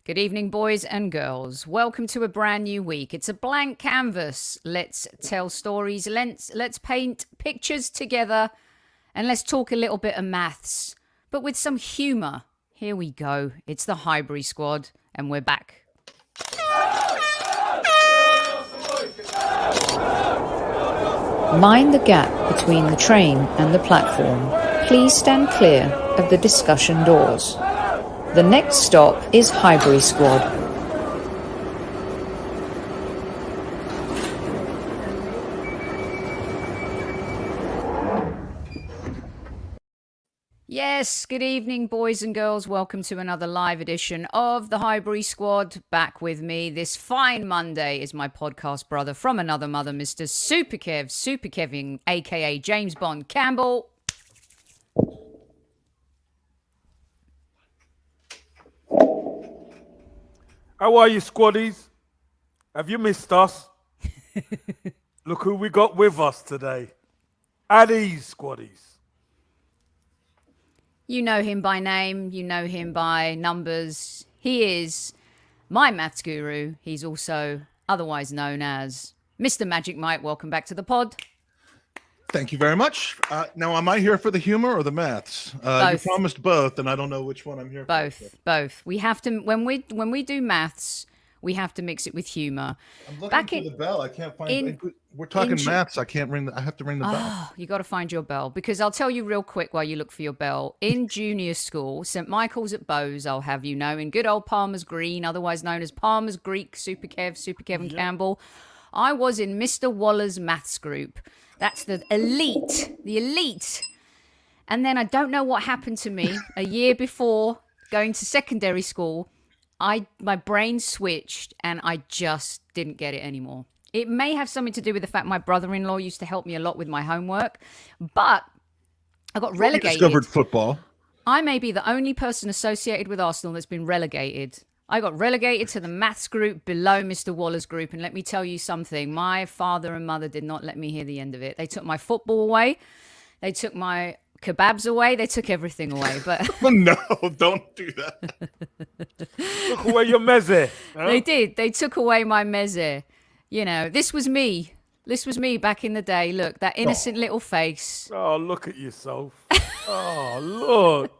Good evening, boys and girls. Welcome to a brand new week. It's a blank canvas. Let's tell stories. Let's paint pictures together. And let's talk a little bit of maths, but with some humour. Here we go. It's the HIGHBURY Squad, and we're back. Mind the gap between the train and the platform. Please stand clear of the discussion doors. The next stop is HIGHBURY Squad. Yes, good evening, boys and girls. Welcome to another live edition of the HIGHBURY Squad. Back with me this fine Monday is my podcast brother from another mother, Mr. Super Kevin, aka James Bond Campbell. How are you, squaddies? Have you missed us? Look who we got with us today. At ease, squaddies. You know him by name, you know him by numbers. He is my maths guru. He's also otherwise known as Mr. Magic Mike. Welcome back to the pod. Thank you very much. Now, am I here for the humor or the maths? You promised both, and I don't know which one I'm here for. Both. We have to when we do maths, we have to mix it with humor. I'm looking for the bell. I can't find. We're talking maths. I can't ring. I have to ring the bell. Oh, you got to find your bell, because I'll tell you real quick while you look for your bell. In junior school, St. Michael's at Bowes, I'll have you know, in good old Palmer's Green, otherwise known as Palmer's Greek, Super Kevin Campbell, I was in Mr. Waller's maths group. That's the elite. And then I don't know what happened to me a year before going to secondary school. My brain switched and I just didn't get it anymore. It may have something to do with the fact my brother-in-law used to help me a lot with my homework, but I got relegated. You discovered football. I may be the only person associated with Arsenal that's been relegated. I got relegated to the maths group below Mr. Waller's group. And let me tell you something. My father and mother did not let me hear the end of it. They took my football away. They took my kebabs away. They took everything away. But oh, no, don't do that. Took away your meze. Huh? They did. They took away my meze. You know, this was me. This was me back in the day. Look, that innocent little face. Oh, look at yourself. Oh, look.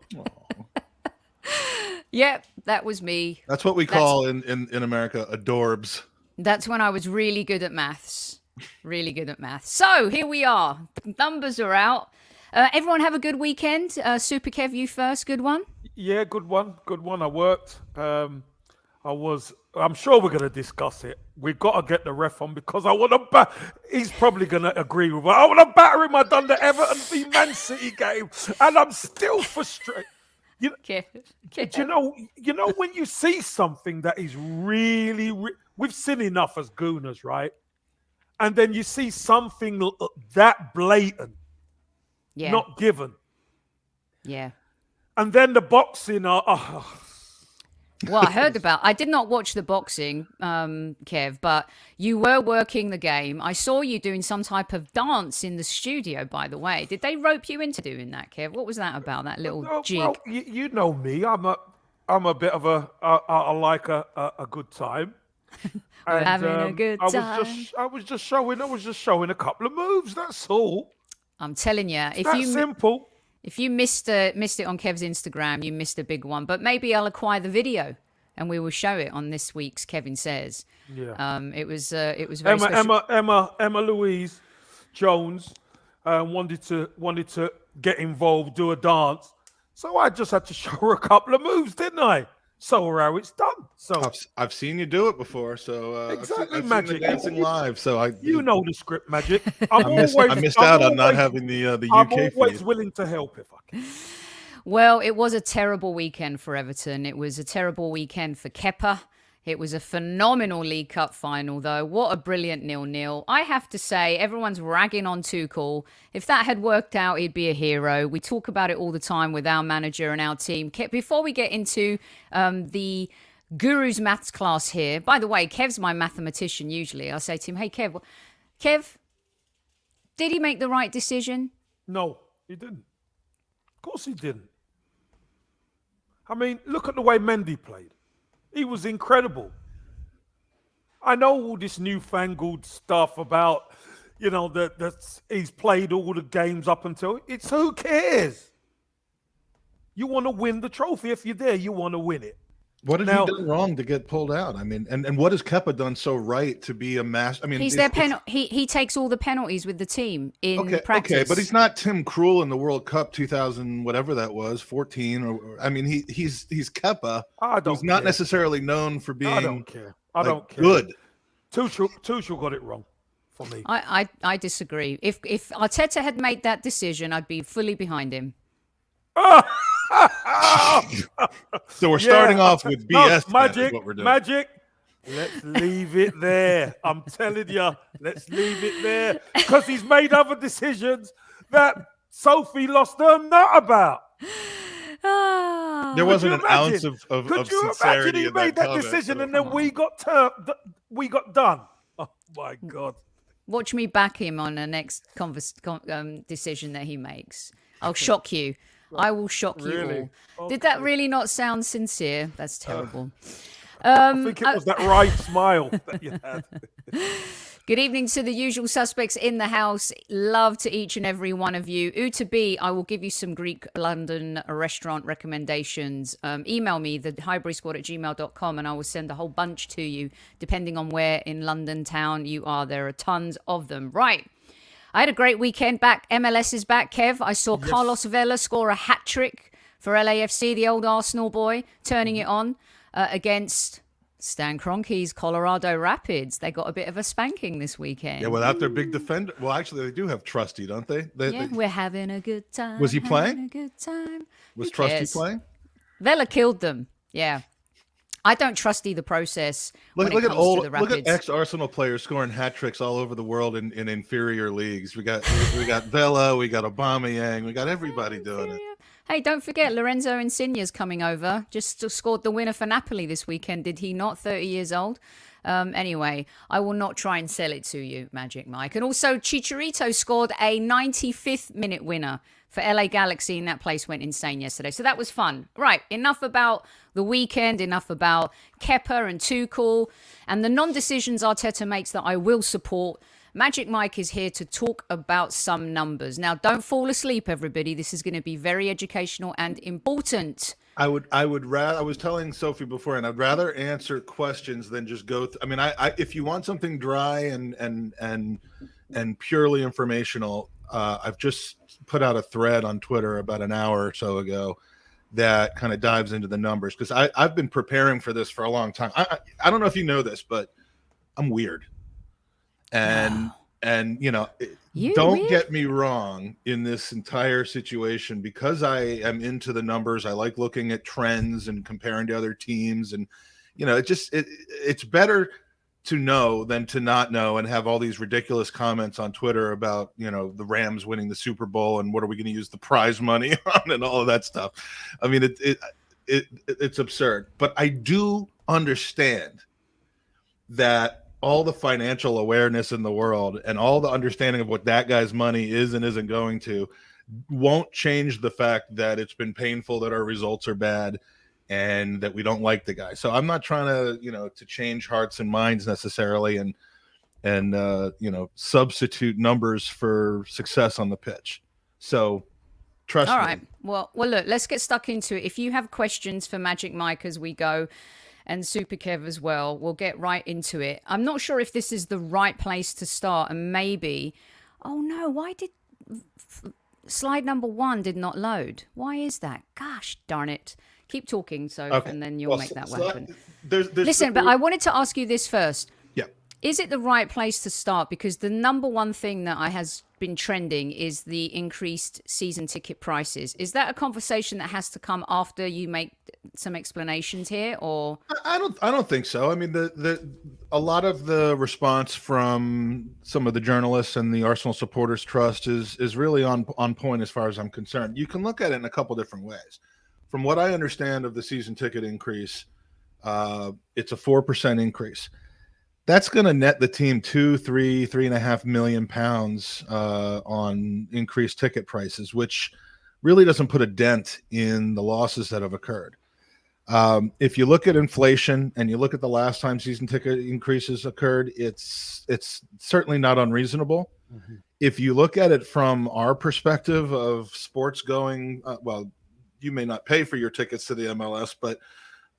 Yep, that was me. That's what we call in America adorbs. That's when I was really good at maths. Really good at maths. So here we are. Numbers are out. Everyone have a good weekend. Super Kev, you first. Good one? Yeah, good one. Good one. I worked. I'm sure we're going to discuss it. We've got to get the ref on because I want to he's probably going to agree with me. I want to batter him. I've done the Everton v Man City game and I'm still frustrated. You know when you see something that is really, we've seen enough as Gooners, right? And then you see something that blatant, not given. Yeah. And then the boxing Well, I did not watch the boxing, Kev, but you were working the game. I saw you doing some type of dance in the studio, by the way. Did they rope you into doing that, Kev? What was that about, that little jig? Well, you know me. I'm a bit of I like a good time. We're having a good time. I was just showing a couple of moves, that's all. I'm telling you. Simple. If you missed it on Kev's Instagram, you missed a big one. But maybe I'll acquire the video and we will show it on this week's Kevin Says. Yeah. It was very special. Emma Louise Jones wanted to get involved, do a dance. So I just had to show her a couple of moves, didn't I? So how it's done. So I've seen you do it before. So exactly, I've Magic. seen the dancing live. So you know the script, Magic. I missed out on not having the UK. I'm always willing to help if I can. Well, it was a terrible weekend for Everton. It was a terrible weekend for Kepa. It was a phenomenal League Cup final, though. What a brilliant 0-0. I have to say, everyone's ragging on Tuchel. If that had worked out, he'd be a hero. We talk about it all the time with our manager and our team. Before we get into the Guru's maths class here, by the way, Kev's my mathematician usually. I say to him, hey, Kev, did he make the right decision? No, he didn't. Of course he didn't. I mean, look at the way Mendy played. He was incredible. I know all this newfangled stuff about, that he's played all the games up until it's who cares? You want to win the trophy. If you're there, you want to win it. What did he do wrong to get pulled out? I mean, and what has Kepa done so right to be a master? I mean, he's their he takes all the penalties with the team in practice. Okay, but he's not Tim Krul in the World Cup 2000, whatever that was, 14. Or I mean, he's Kepa. Who's not necessarily known for being. I don't care. I don't care. Good. Tuchel got it wrong for me. I disagree. If Arteta had made that decision, I'd be fully behind him. So we're starting off with BS. Magic, what we're doing. Magic. Let's leave it there. I'm telling you, let's leave it there because he's made other decisions that Sophie lost her nut about. There wasn't an ounce of Could you sincerity imagine he in made that comment, decision so and then we got done? Oh my God! Watch me back him on the next decision that he makes. I'll shock you. I will shock you all. Okay. Did that really not sound sincere? That's terrible. I think it was that right smile that you had. Good evening to the usual suspects in the house. Love to each and every one of you. To be, I will give you some Greek London restaurant recommendations. Email me, the highburysquad@gmail.com, and I will send a whole bunch to you, depending on where in London town you are. There are tons of them. Right. I had a great weekend back. MLS is back, Kev. I saw Carlos Vela score a hat trick for LAFC, the old Arsenal boy, turning it on against Stan Kroenke's Colorado Rapids. They got a bit of a spanking this weekend. Yeah, without their big defender. Well, actually, they do have Trusty, don't they? We're having a good time. Was he playing? A good time. Was Trusty playing? Vela killed them. Yeah. I don't trust either process. Look at ex-Arsenal players scoring hat tricks all over the world in inferior leagues. We got Vela, we got Aubameyang, we got everybody doing it. Hey, don't forget Lorenzo Insigne's coming over. Just scored the winner for Napoli this weekend, did he not? 30 years old. Anyway, I will not try and sell it to you, Magic Mike. And also, Chicharito scored a 95th minute winner for LA Galaxy, and that place went insane yesterday. So that was fun. Right, enough about the weekend, enough about Kepa and Tuchel, and the non-decisions Arteta makes that I will support. Magic Mike is here to talk about some numbers. Now, don't fall asleep, everybody. This is going to be very educational and important. I would rather. I was telling Sophie before, and I'd rather answer questions than just go. I mean, if you want something dry and purely informational, I've just put out a thread on Twitter about an hour or so ago that kind of dives into the numbers because I've been preparing for this for a long time. I don't know if you know this, but I'm weird. And don't get me wrong in this entire situation, because I am into the numbers. I like looking at trends and comparing to other teams, and it's better to know than to not know and have all these ridiculous comments on Twitter about the Rams winning the Super Bowl and what are we going to use the prize money on and all of that stuff. I mean, it's absurd, but I do understand that all the financial awareness in the world and all the understanding of what that guy's money is and isn't going to won't change the fact that it's been painful that our results are bad and that we don't like the guy. So I'm not trying to change hearts and minds necessarily and substitute numbers for success on the pitch. So trust me. All right. Well, look, let's get stuck into it. If you have questions for Magic Mike as we go, and Super Kev as well, we'll get right into it. I'm not sure if this is the right place to start, and maybe... Oh no, why did... Slide number 1 did not load. Why is that? Gosh darn it. Keep talking, Soph, okay. And then you'll make that happen. Listen, but I wanted to ask you this first. Yeah. Is it the right place to start? Because the number one thing that has been trending is the increased season ticket prices. Is that a conversation that has to come after you make some explanations here, or? I don't think so. I mean, a lot of the response from some of the journalists and the Arsenal Supporters Trust is really on point as far as I'm concerned. You can look at it in a couple different ways. From what I understand of the season ticket increase, it's a 4% increase. That's going to net the team £3.5 million on increased ticket prices, which really doesn't put a dent in the losses that have occurred. If you look at inflation and you look at the last time season ticket increases occurred, it's certainly not unreasonable. If you look at it from our perspective of sports going, well, you may not pay for your tickets to the MLS, but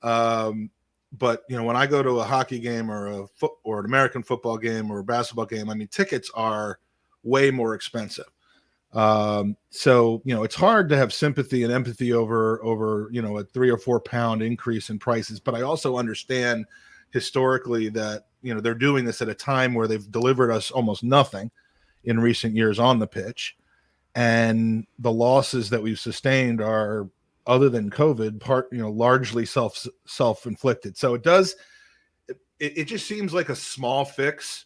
when I go to a hockey game or an American football game or a basketball game, I mean, tickets are way more expensive. So it's hard to have sympathy and empathy over a 3 or 4 pound increase in prices, but I also understand historically that they're doing this at a time where they've delivered us almost nothing in recent years on the pitch, and the losses that we've sustained are, other than COVID, largely self-inflicted. So it just seems like a small fix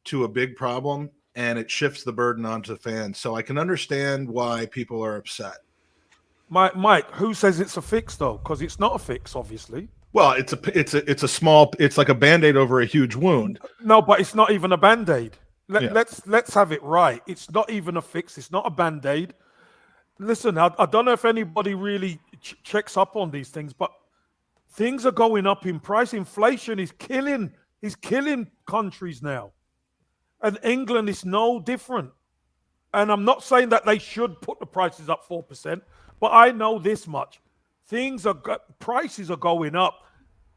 to a big problem, and it shifts the burden onto fans. So I can understand why people are upset. Mike, who says it's a fix though? Because it's not a fix, obviously. Well, it's like a Band-Aid over a huge wound. No, but it's not even a Band-Aid. Let's have it right. It's not even a fix. It's not a Band-Aid. Listen, I don't know if anybody really checks up on these things, but things are going up in price. Inflation is killing countries now. And England is no different. And I'm not saying that they should put the prices up 4%, but I know this much. Prices are going up,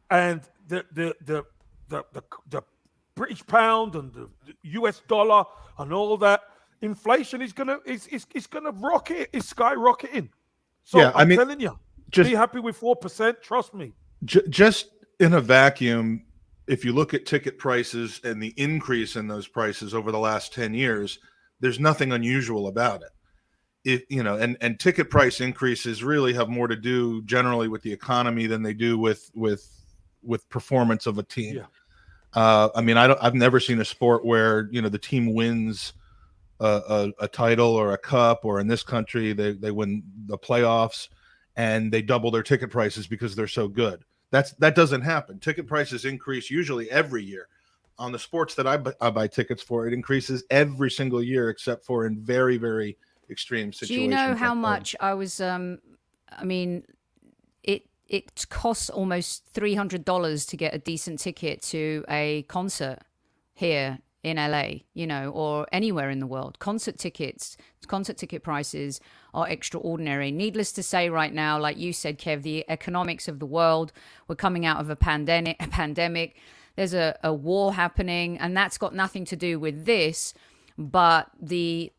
and the British pound and the US dollar and all that, inflation is gonna rocket. It's skyrocketing. So yeah, I'm telling you, be happy with 4%. Trust me. Just in a vacuum, if you look at ticket prices and the increase in those prices over the last 10 years, there's nothing unusual about it. And ticket price increases really have more to do generally with the economy than they do with performance of a team. Yeah. I've never seen a sport where the team wins a title or a cup, or in this country they win the playoffs and they double their ticket prices because they're so good. That doesn't happen. Ticket prices increase usually every year. On the sports that I buy tickets for, it increases every single year except for in very, very extreme situations. Do you know how much I was? It costs almost $300 to get a decent ticket to a concert here in LA, or anywhere in the world. Concert ticket prices are extraordinary. Needless to say, right now, like you said, Kev, the economics of the world, we're coming out of a pandemic. There's a war happening, and that's got nothing to do with this, but the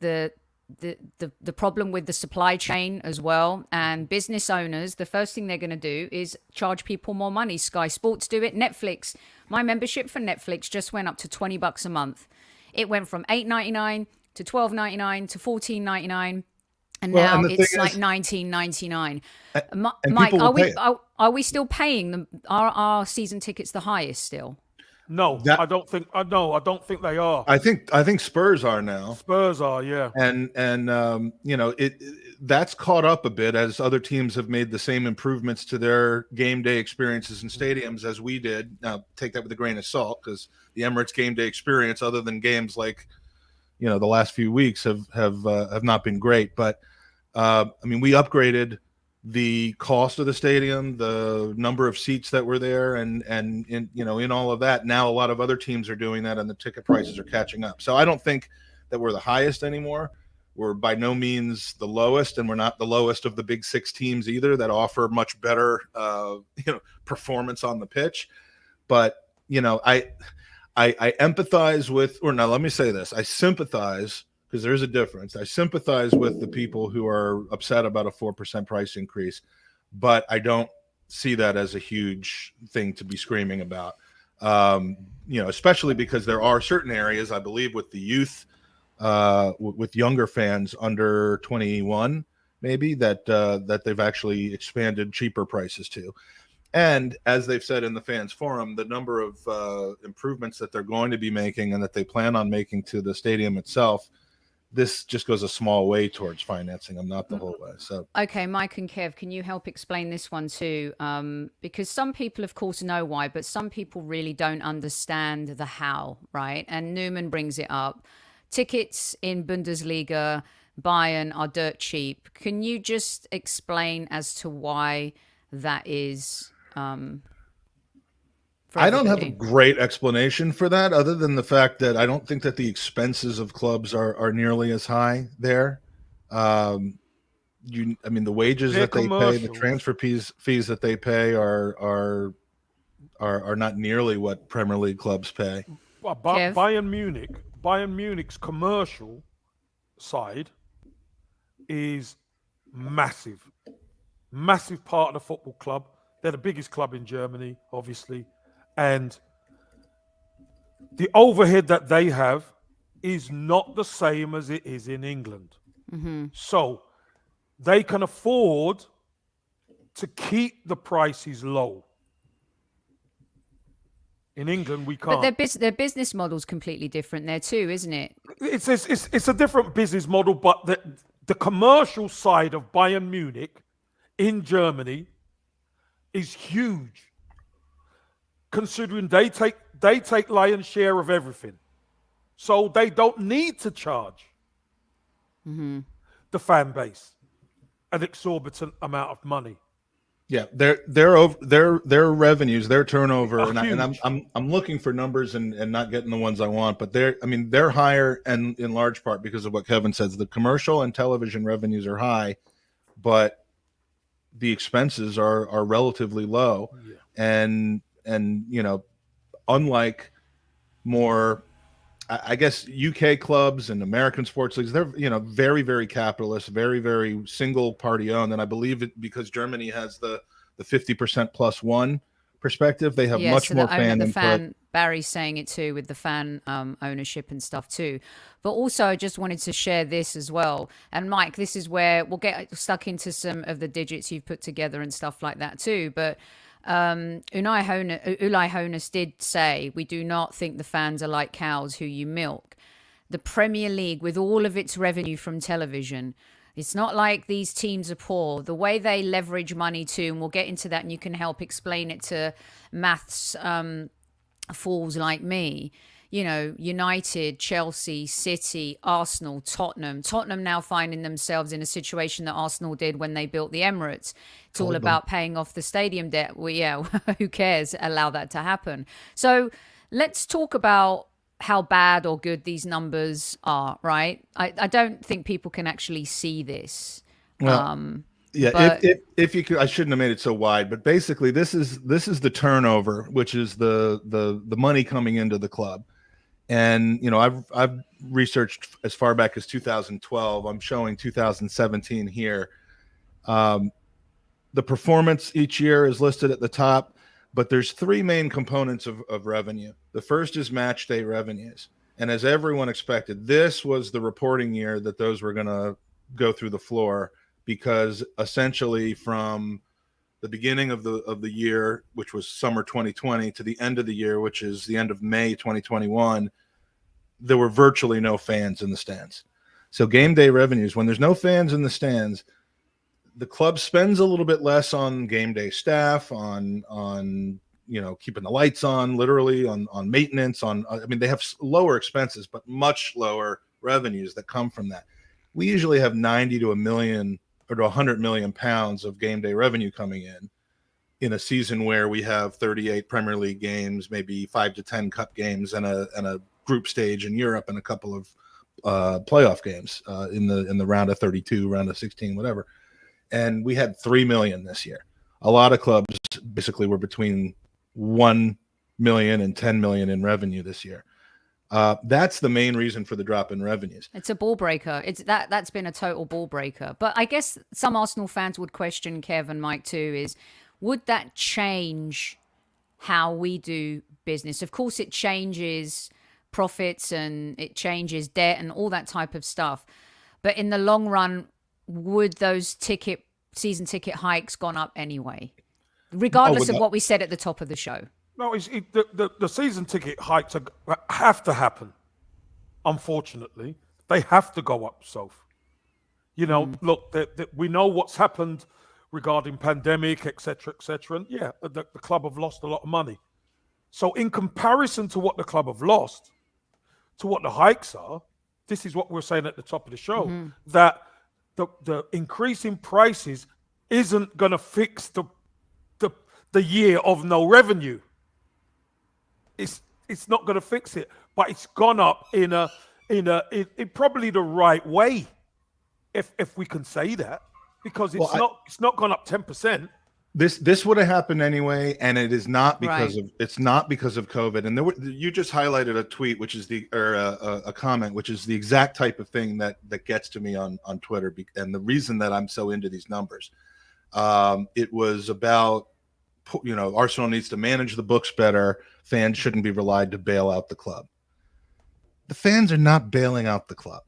problem with the supply chain as well. And business owners, the first thing they're going to do is charge people more money. Sky Sports do it. Netflix, my membership for Netflix just went up to $20 a month. It went from $8.99 to $12.99 to $14.99, and now it's like $19.99. Mike, are we still paying them? Are our season tickets the highest still? No, I don't think they are. I think Spurs are now. Spurs are, yeah. And that's caught up a bit as other teams have made the same improvements to their game day experiences in stadiums as we did. Now, take that with a grain of salt, because the Emirates game day experience, other than games like the last few weeks, have not been great. But we upgraded the cost of the stadium, the number of seats that were there, and in all of that, now a lot of other teams are doing that, and the ticket prices are catching up. So I don't think that we're the highest anymore. We're by no means the lowest, and we're not the lowest of the big six teams either that offer much better performance on the pitch. But I empathize with, or now let me say this, I sympathize, because there's a difference. I sympathize with the people who are upset about a 4% price increase, but I don't see that as a huge thing to be screaming about. Especially because there are certain areas, I believe, with the youth, with younger fans under 21, maybe that they've actually expanded cheaper prices to. And as they've said in the fans forum, the number of improvements that they're going to be making and that they plan on making to the stadium itself, this just goes a small way towards financing them, not the whole way. So, okay, Mike and Kev, can you help explain this one too? Because some people, of course, know why, but some people really don't understand the how, right? And Newman brings it up. Tickets in Bundesliga, Bayern are dirt cheap. Can you just explain as to why that is? I don't have a everybody. great explanation for that, other than the fact that I don't think that the expenses of clubs are nearly as high there. I mean, the wages Their that they pay, the commercials. transfer fees that they pay are not nearly what Premier League clubs pay. Kev? Bayern Munich's commercial side is massive part of the football club. They're the biggest club in Germany, obviously, and the overhead that they have is not the same as it is in England. So they can afford to keep the prices low. In England, we can't. But their business model's completely different there too, isn't it? It's a different business model, but the commercial side of Bayern Munich in Germany is huge, considering they take lion's share of everything, so they don't need to charge the fan base an exorbitant amount of money. Yeah, their revenues, their turnover, and I'm looking for numbers and not getting the ones I want, but they're higher, and in large part because of what Kevin says. The commercial and television revenues are high, but the expenses are relatively low, and unlike more, I guess, UK clubs and American sports leagues, they're very, very capitalist, very, very single party owned, and I believe it because Germany has the 50% plus one perspective. They have much more fan input. Barry's saying it too with the fan ownership and stuff too. But also, I just wanted to share this as well. And Mike, this is where we'll get stuck into some of the digits you've put together and stuff like that too. But Ulai Hoeneß did say, we do not think the fans are like cows who you milk. The Premier League, with all of its revenue from television, it's not like these teams are poor. The way they leverage money too, and we'll get into that, and you can help explain it to maths fools like me. United, Chelsea, City, Arsenal, Tottenham now finding themselves in a situation that Arsenal did when they built the Emirates. It's all about paying off the stadium debt. Well, yeah, who cares? Allow that to happen. So let's talk about how bad or good these numbers are, right? I don't think people can actually see this. Well, yeah, but if you could, I shouldn't have made it so wide, but basically this is the turnover, which is the money coming into the club. And I've researched as far back as 2012. I'm showing 2017 here. The performance each year is listed at the top, but there's three main components of revenue. The first is match day revenues. And as everyone expected, this was the reporting year that those were going to go through the floor, because essentially from the beginning of the year, which was summer 2020, to the end of the year, which is the end of May 2021, there were virtually no fans in the stands. So game day revenues, when there's no fans in the stands, the club spends a little bit less on game day staff, on keeping the lights on, literally on maintenance, they have lower expenses, but much lower revenues that come from that. We usually have 90 to a million or to 100 million pounds of game day revenue coming in a season where we have 38 Premier League games, maybe 5 to 10 cup games, and a group stage in Europe, and a couple of playoff games in the round of 32, round of 16, whatever. And we had 3 million this year. A lot of clubs basically were between 1 million and 10 million in revenue this year. That's the main reason for the drop in revenues. It's a ball breaker. That's been a total ball breaker. But I guess some Arsenal fans would question, Kev and Mike too, is would that change how we do business? Of course, it changes profits and it changes debt and all that type of stuff. But in the long run, would those season ticket hikes gone up anyway, regardless of what we said at the top of the show? No, the season ticket hikes have to happen. Unfortunately, they have to go up, Soph. Look, we know what's happened regarding pandemic, etc., etc. And yeah, the club have lost a lot of money. So in comparison to what the club have lost, to what the hikes are, this is what we're saying at the top of the show, that the increase in prices isn't going to fix the year of no revenue. It's not going to fix it, but it's gone up in probably the right way, if we can say that, because it's not gone up 10%. This would have happened anyway, and it is not because Right. of COVID. And you just highlighted a tweet, which is a comment, which is the exact type of thing that gets to me on Twitter, and the reason that I'm so into these numbers. It was about, Arsenal needs to manage the books better. Fans shouldn't be relied to bail out the club. The fans are not bailing out the club.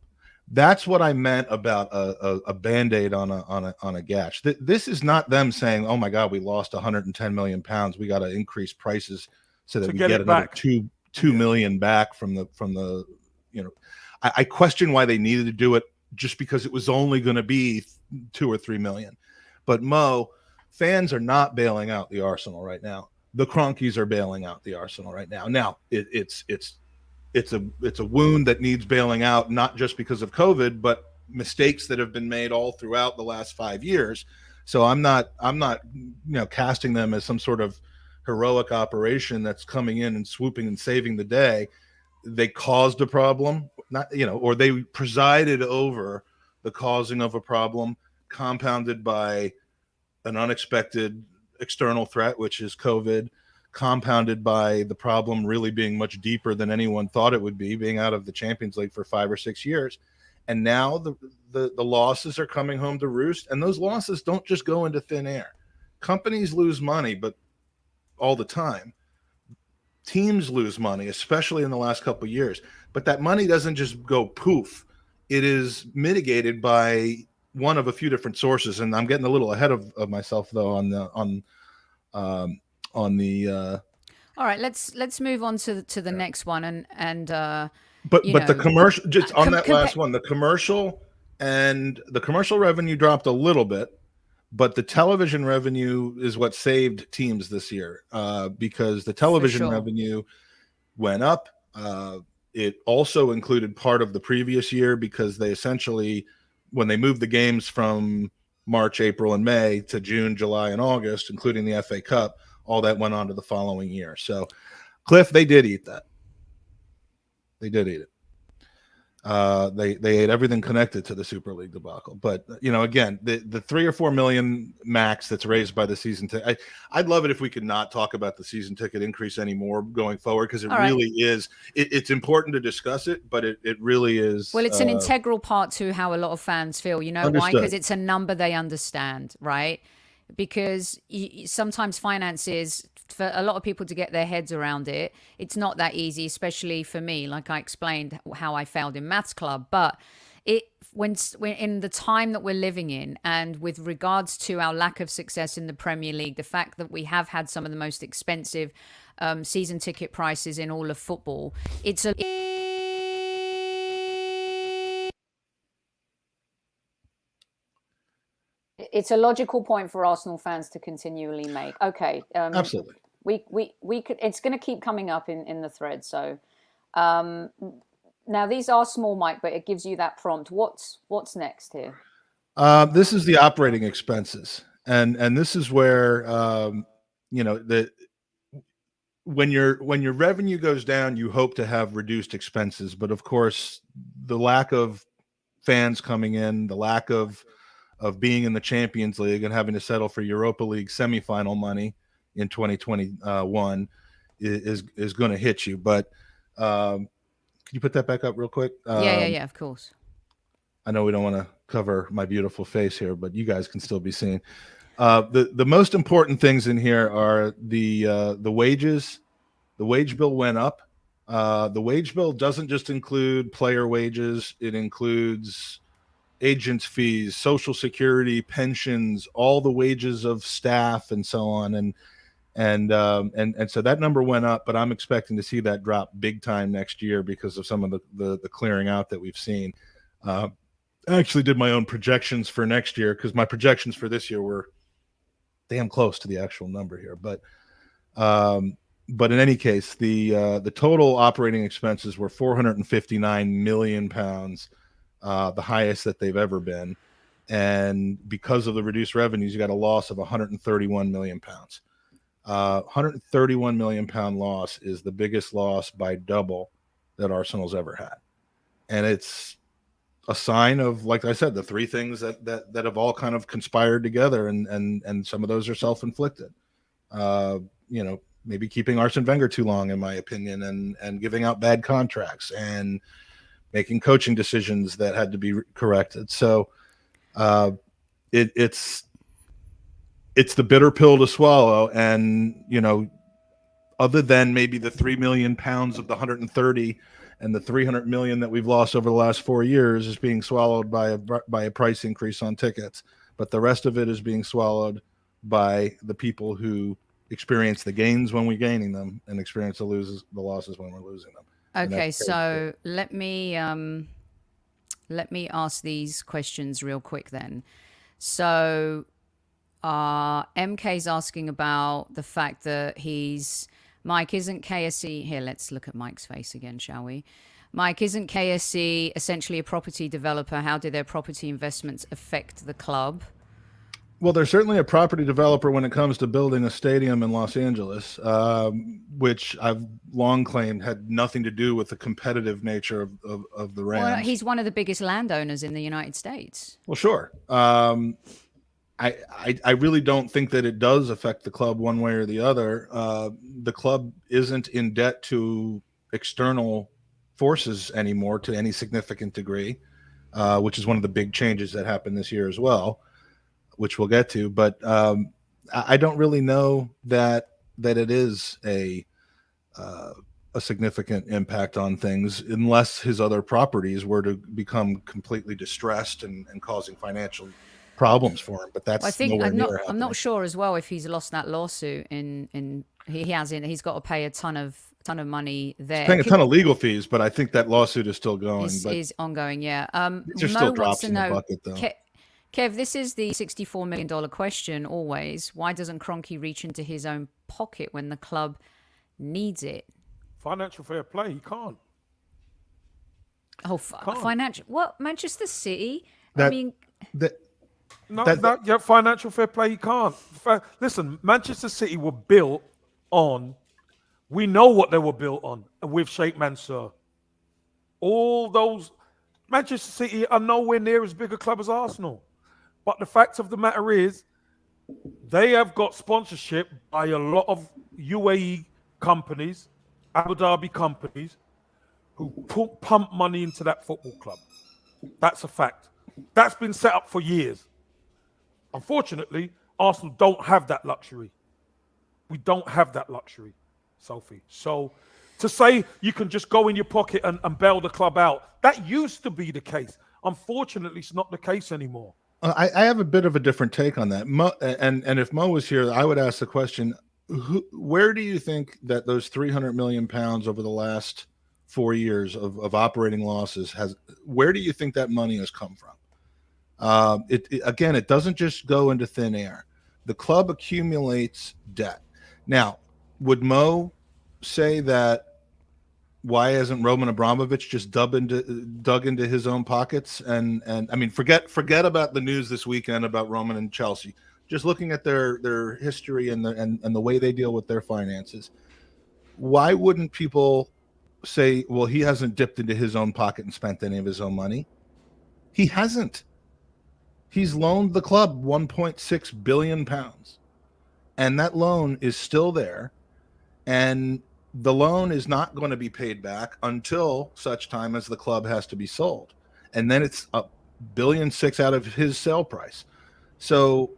That's what I meant about a Band-Aid on a gash. This is not them saying, "Oh my God, we lost 110 million pounds. We got to increase prices so that we get another back. 2 million back from the." I question why they needed to do it just because it was only going to be 2 or 3 million. But Mo, fans are not bailing out the Arsenal right now. The Cronkies are bailing out the Arsenal right now. Now it's a wound that needs bailing out, not just because of COVID, but mistakes that have been made all throughout the last 5 years. So I'm not casting them as some sort of heroic operation that's coming in and swooping and saving the day. They caused a problem, or they presided over the causing of a problem, compounded by an unexpected external threat, which is COVID, compounded by the problem really being much deeper than anyone thought it would be, being out of the Champions League for 5 or 6 years. And now the losses are coming home to roost, and those losses don't just go into thin air. Companies lose money, but all the time. Teams lose money, especially in the last couple of years. But that money doesn't just go poof. It is mitigated by one of a few different sources. And I'm getting a little ahead of myself, though, on the All right, let's move on to the next one, and but the commercial, just on that last one, the commercial revenue dropped a little bit, but the television revenue is what saved teams this year, because the television revenue went up. It also included part of the previous year, because they essentially, when they moved the games from March, April, and May to June, July, and August, including the FA Cup, all that went on to the following year. So, Cliff, they did eat that. They did eat it. They ate everything connected to the Super League debacle. But again, the 3 or 4 million max that's raised by the season ticket. I'd love it if we could not talk about the season ticket increase anymore going forward, because it really is. It's important to discuss it, but it really is. Well, it's an integral part to how a lot of fans feel. You know Understood. why? Because it's a number they understand, right? Because sometimes finances, for a lot of people to get their heads around it, it's not that easy, especially for me. Like I explained how I failed in maths club, but when in the time that we're living in, and with regards to our lack of success in the Premier League, the fact that we have had some of the most expensive season ticket prices in all of football, it's a logical point for Arsenal fans to continually make. Okay. Absolutely. We could. It's going to keep coming up in the thread. So now these are small, Mike, but it gives you that prompt. What's next here? This is the operating expenses, and this is where when your revenue goes down, you hope to have reduced expenses, but of course, the lack of fans coming in, the lack of being in the Champions League and having to settle for Europa League semifinal money in 2021 is going to hit you. But can you put that back up real quick? Yeah, of course. I know we don't want to cover my beautiful face here, but you guys can still be seen. The most important things in here are the wages. The wage bill went up. The wage bill doesn't just include player wages. It includes agents' fees, social security, pensions, all the wages of staff, and so on. And so that number went up, but I'm expecting to see that drop big time next year because of some of the clearing out that we've seen. I actually did my own projections for next year, because my projections for this year were damn close to the actual number here. But in any case, the total operating expenses were 459 million pounds. The highest that they've ever been, and because of the reduced revenues, you got a loss of 131 million pounds. £131 million loss is the biggest loss by double that Arsenal's ever had. And it's a sign of, like I said, the three things that have all kind of conspired together, and some of those are self-inflicted. Maybe keeping Arsene Wenger too long, in my opinion, and giving out bad contracts and making coaching decisions that had to be corrected. So it's the bitter pill to swallow. And, other than maybe the £3 million of the 130 and the 300 million that we've lost over the last 4 years is being swallowed by a price increase on tickets. But the rest of it is being swallowed by the people who experience the gains when we're gaining them and experience the losses when we're losing them. Okay, so let me ask these questions real quick then. So MK's asking about the fact that Mike, isn't KSE here? Let's look at Mike's face again, shall we? Mike, isn't KSE essentially a property developer? How do their property investments affect the club? Well, they're certainly a property developer when it comes to building a stadium in Los Angeles, which I've long claimed had nothing to do with the competitive nature of the Rams. Well, he's one of the biggest landowners in the United States. Well, sure. I really don't think that it does affect the club one way or the other. The club isn't in debt to external forces anymore to any significant degree, which is one of the big changes that happened this year as well, which we'll get to. But I don't really know that it is a significant impact on things unless his other properties were to become completely distressed and causing financial problems for him. But that's nowhere near happening. I'm not sure as well if he's lost that lawsuit he's got to pay a ton of money there. He's paying a ton of legal fees, but I think that lawsuit is still going. Is ongoing, yeah. These are still drops in the bucket, though. Kev, this is the $64 million question always. Why doesn't Kroenke reach into his own pocket when the club needs it? Financial fair play, he can't. Oh, financial. What? Manchester City? Financial fair play, he can't. Listen, Manchester City were built on, we know what they were built on with Sheikh Mansour. All those, Manchester City are nowhere near as big a club as Arsenal. But the fact of the matter is, they have got sponsorship by a lot of UAE companies, Abu Dhabi companies, who pump money into that football club. That's a fact. That's been set up for years. Unfortunately, Arsenal don't have that luxury. We don't have that luxury, Sophie. So to say you can just go in your pocket and bail the club out, that used to be the case. Unfortunately, it's not the case anymore. I have a bit of a different take on that. And if Mo was here, I would ask the question, where do you think that those 300 million pounds over the last 4 years of operating losses where do you think that money has come from? It doesn't just go into thin air. The club accumulates debt. Now, would Mo say that why hasn't Roman Abramovich just dug into his own pockets? And I mean, forget about the news this weekend about Roman and Chelsea. Just looking at their history and the way they deal with their finances, why wouldn't people say, well, he hasn't dipped into his own pocket and spent any of his own money? He hasn't. He's loaned the club 1.6 billion pounds, and that loan is still there, and the loan is not going to be paid back until such time as the club has to be sold, and then it's $1.6 billion out of his sale price. So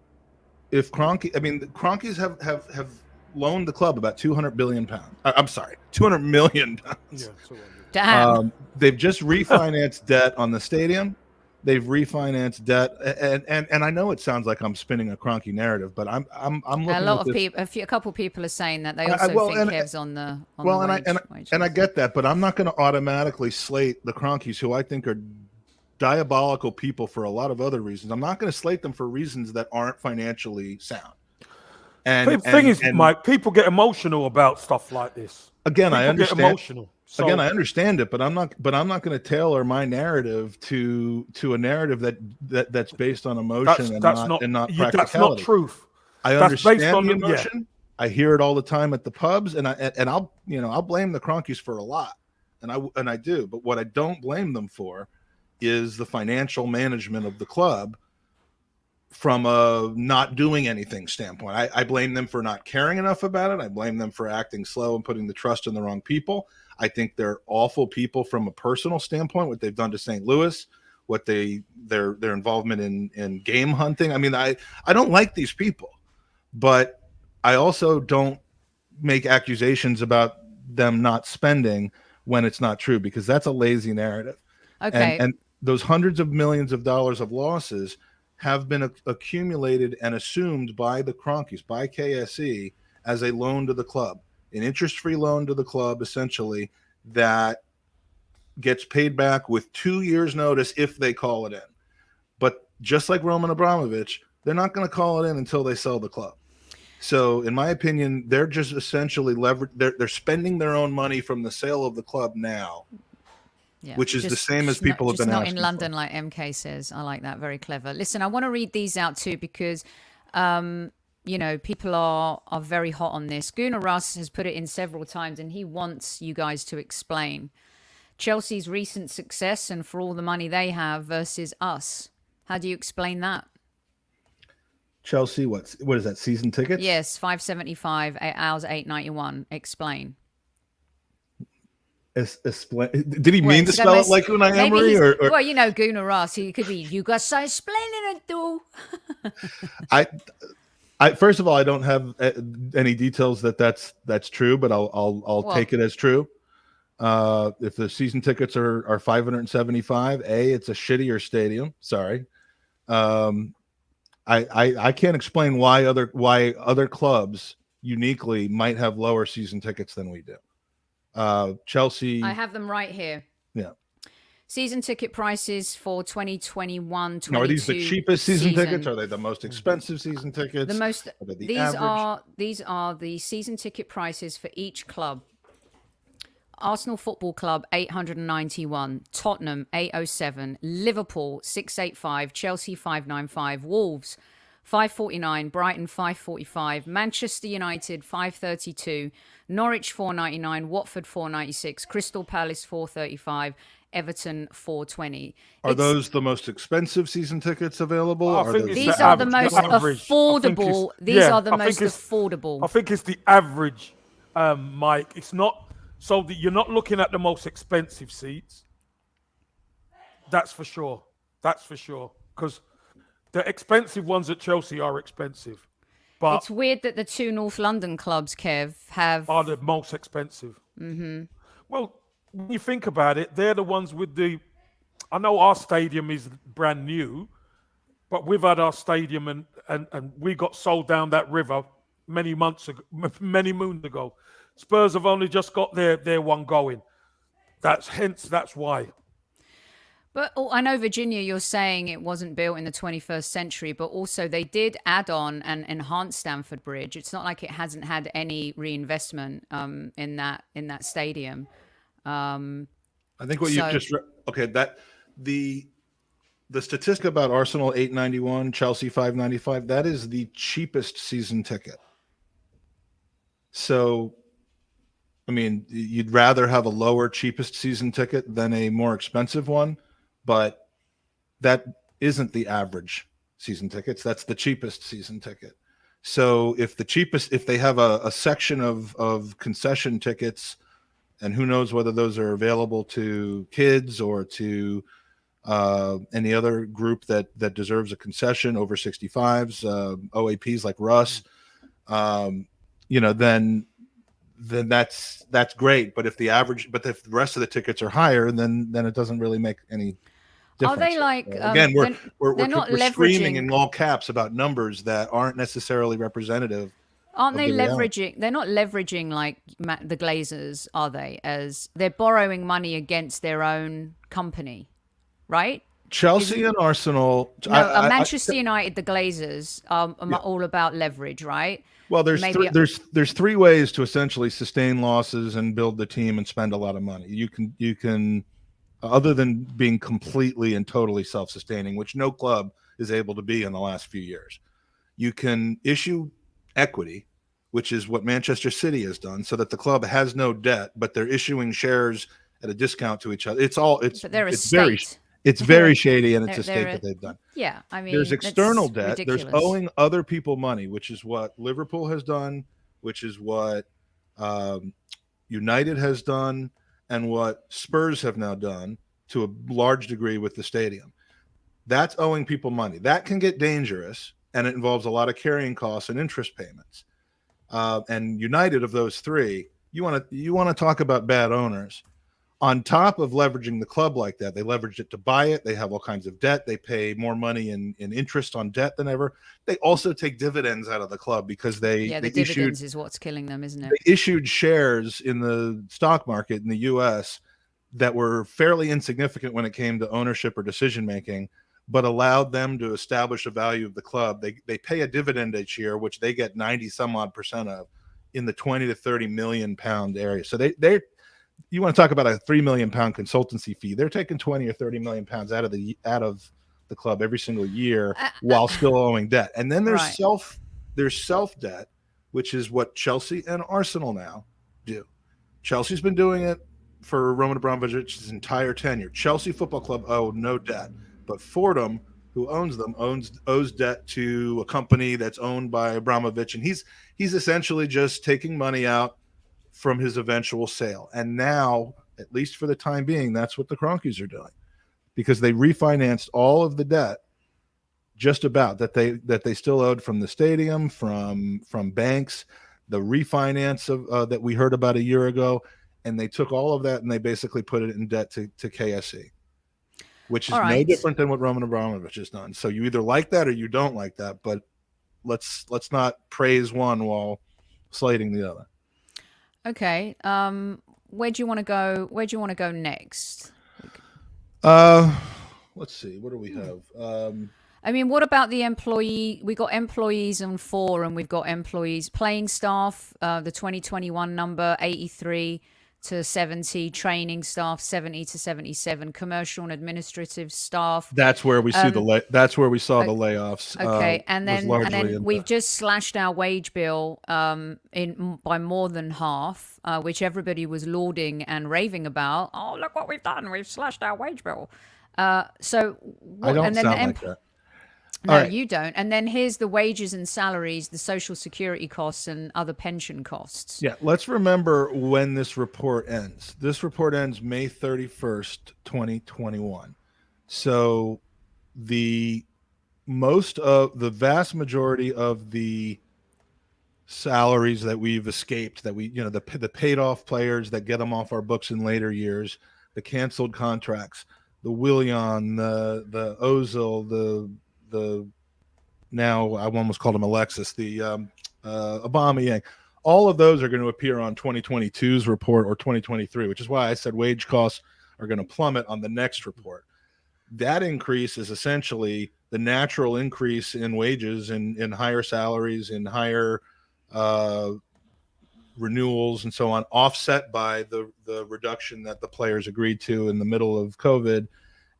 if Kroenkes have loaned the club about 200 billion pounds. I'm sorry, 200 million pounds. Yeah, damn. They've just refinanced debt on the stadium. They've refinanced debt, and I know it sounds like I'm spinning a Kroenke narrative, but I'm looking a lot at of this. people, a couple people are saying that they also think Kev's on the wage. And I get that, but I'm not going to automatically slate the Kroenkes, who I think are diabolical people for a lot of other reasons. I'm not going to slate them for reasons that aren't financially sound. And the thing is, Mike, people get emotional about stuff like this. Again, I understand. Get emotional. So, again, I understand it, but I'm not going to tailor my narrative to a narrative that's based on emotion and not practicality. That's not truth. I understand the emotion. I hear it all the time at the pubs, and I'll blame the Cronkies for a lot, and I do. But what I don't blame them for is the financial management of the club from a not doing anything standpoint. I blame them for not caring enough about it. I blame them for acting slow and putting the trust in the wrong people. I think they're awful people from a personal standpoint, what they've done to St. Louis, what their involvement in game hunting. I mean, I don't like these people, but I also don't make accusations about them not spending when it's not true, because that's a lazy narrative. Okay. And those hundreds of millions of dollars of losses have been accumulated and assumed by the Cronkies, by KSE, as a loan to the club, an interest-free loan to the club, essentially, that gets paid back with 2 years' notice if they call it in. But just like Roman Abramovich, they're not going to call it in until they sell the club. So, in my opinion, they're just essentially they're spending their own money from the sale of the club now. Yeah, which is the same as people have been asking. Just not in London, like MK says. I like that. Very clever. Listen, I want to read these out too, because, people are very hot on this. Gooner Russ has put it in several times, and he wants you guys to explain Chelsea's recent success and for all the money they have versus us. How do you explain that? Chelsea, what is that, season tickets? Yes, $575, ours $891. Explain. Did he mean to spell it like Unai Emery? Or? Well, Gooner Ross. He could be, you guys are explaining it though. I first of all, I don't have any details that's true, but I'll take it as true. If the season tickets are $575, it's a shittier stadium. Sorry. I can't explain why other clubs uniquely might have lower season tickets than we do. Chelsea, I have them right here. Yeah. Season ticket prices for 2021-22. Are these the cheapest season tickets? Are they the most expensive season tickets? These are the season ticket prices for each club. Arsenal Football Club 891, Tottenham 807, Liverpool 685, Chelsea 595, Wolves 549, Brighton 545, Manchester United 532, Norwich 499, Watford 496, Crystal Palace 435, Everton 420. Are those the most expensive season tickets available? These are the most affordable. These are the most affordable. I think it's the average, Mike. It's not so that you're not looking at the most expensive seats. That's for sure. Because the expensive ones at Chelsea are expensive. But it's weird that the two North London clubs, Kev, are the most expensive. Mm-hmm. Well, when you think about it, they're the ones with I know our stadium is brand new, but we've had our stadium and we got sold down that river many moons ago. Spurs have only just got their one going. That's why. But I know, Virginia, you're saying it wasn't built in the 21st century, but also they did add on and enhance Stamford Bridge. It's not like it hasn't had any reinvestment in that stadium. I think what you've just the statistic about Arsenal 891, Chelsea 595, that is the cheapest season ticket. So, I mean, you'd rather have a lower, cheapest season ticket than a more expensive one, but that isn't the average season tickets. That's the cheapest season ticket. So if they have a section of concession tickets, and who knows whether those are available to kids or to any other group that deserves a concession, over 65s, OAPs like Russ, then that's great. But if the rest of the tickets are higher, then it doesn't really make any difference. Are they like again? We're screaming in all caps about numbers that aren't necessarily representative. Aren't they leveraging? They're not leveraging like the Glazers, are they? As they're borrowing money against their own company, right? Chelsea and Arsenal. No, Manchester United, the Glazers are all about leverage, right? Well, there's three ways to essentially sustain losses and build the team and spend a lot of money. You can, other than being completely and totally self-sustaining, which no club is able to be in the last few years. You can issue equity, which is what Manchester City has done, so that the club has no debt, but they're issuing shares at a discount to each other. But they're a It's very shady, and it's a state that they've done. Yeah, I mean, There's external that's debt. ridiculous. There's owing other people money, which is what Liverpool has done, which is what United has done, and what Spurs have now done to a large degree with the stadium. That's owing people money. That can get dangerous, and it involves a lot of carrying costs and interest payments. And United, of those three, you want to talk about bad owners. On top of leveraging the club like that, they leveraged it to buy it. They have all kinds of debt. They pay more money in interest on debt than ever. They also take dividends out of the club because the dividends is what's killing them, isn't it? They issued shares in the stock market in the U.S. that were fairly insignificant when it came to ownership or decision making, but allowed them to establish a value of the club. They pay a dividend each year, which they get 90 some odd percent of, in the 20 to 30 million pound area. So they you want to talk about a £3 million consultancy fee? They're taking 20 or 30 million pounds out of the club every single year while still owing debt. And then there's self debt, which is what Chelsea and Arsenal now do. Chelsea's been doing it for Roman Abramovich's entire tenure. Chelsea Football Club owed no debt, but Fordham, who owns them, owes debt to a company that's owned by Abramovich, and he's essentially just taking money out from his eventual sale. And now, at least for the time being, that's what the Kroenkes are doing, because they refinanced all of the debt, just about, that they still owed from the stadium, from banks, the refinance of that we heard about a year ago, and they took all of that and they basically put it in debt to KSE, which is no different than what Roman Abramovich has done. So you either like that or you don't like that, but let's not praise one while slating the other. Okay. Where do you want to go? Where do you want to go next? Let's see. What do we have? I mean, what about the employee? We got employees on 4, and we've got employees, playing staff. The 2021 number 83 to 70, training staff 70 to 77, commercial and administrative staff. That's where we see that's where we saw the layoffs. Okay, and then we've just slashed our wage bill by more than half, which everybody was lauding and raving about. Oh, look what we've done! We've slashed our wage bill. So I don't sound like that. No, right. You don't. And then here's the wages and salaries, the social security costs, and other pension costs. Yeah, let's remember when this report ends. This report ends May 31st, 2021. So the vast majority of the salaries that we've escaped, that the paid off players that get them off our books in later years, the canceled contracts, the Willian, the Ozil, the now I almost called him Alexis, the Aubameyang, all of those are going to appear on 2022's report or 2023, which is why I said wage costs are going to plummet on the next report. That increase is essentially the natural increase in wages, in higher salaries, in higher renewals and so on, offset by the reduction that the players agreed to in the middle of COVID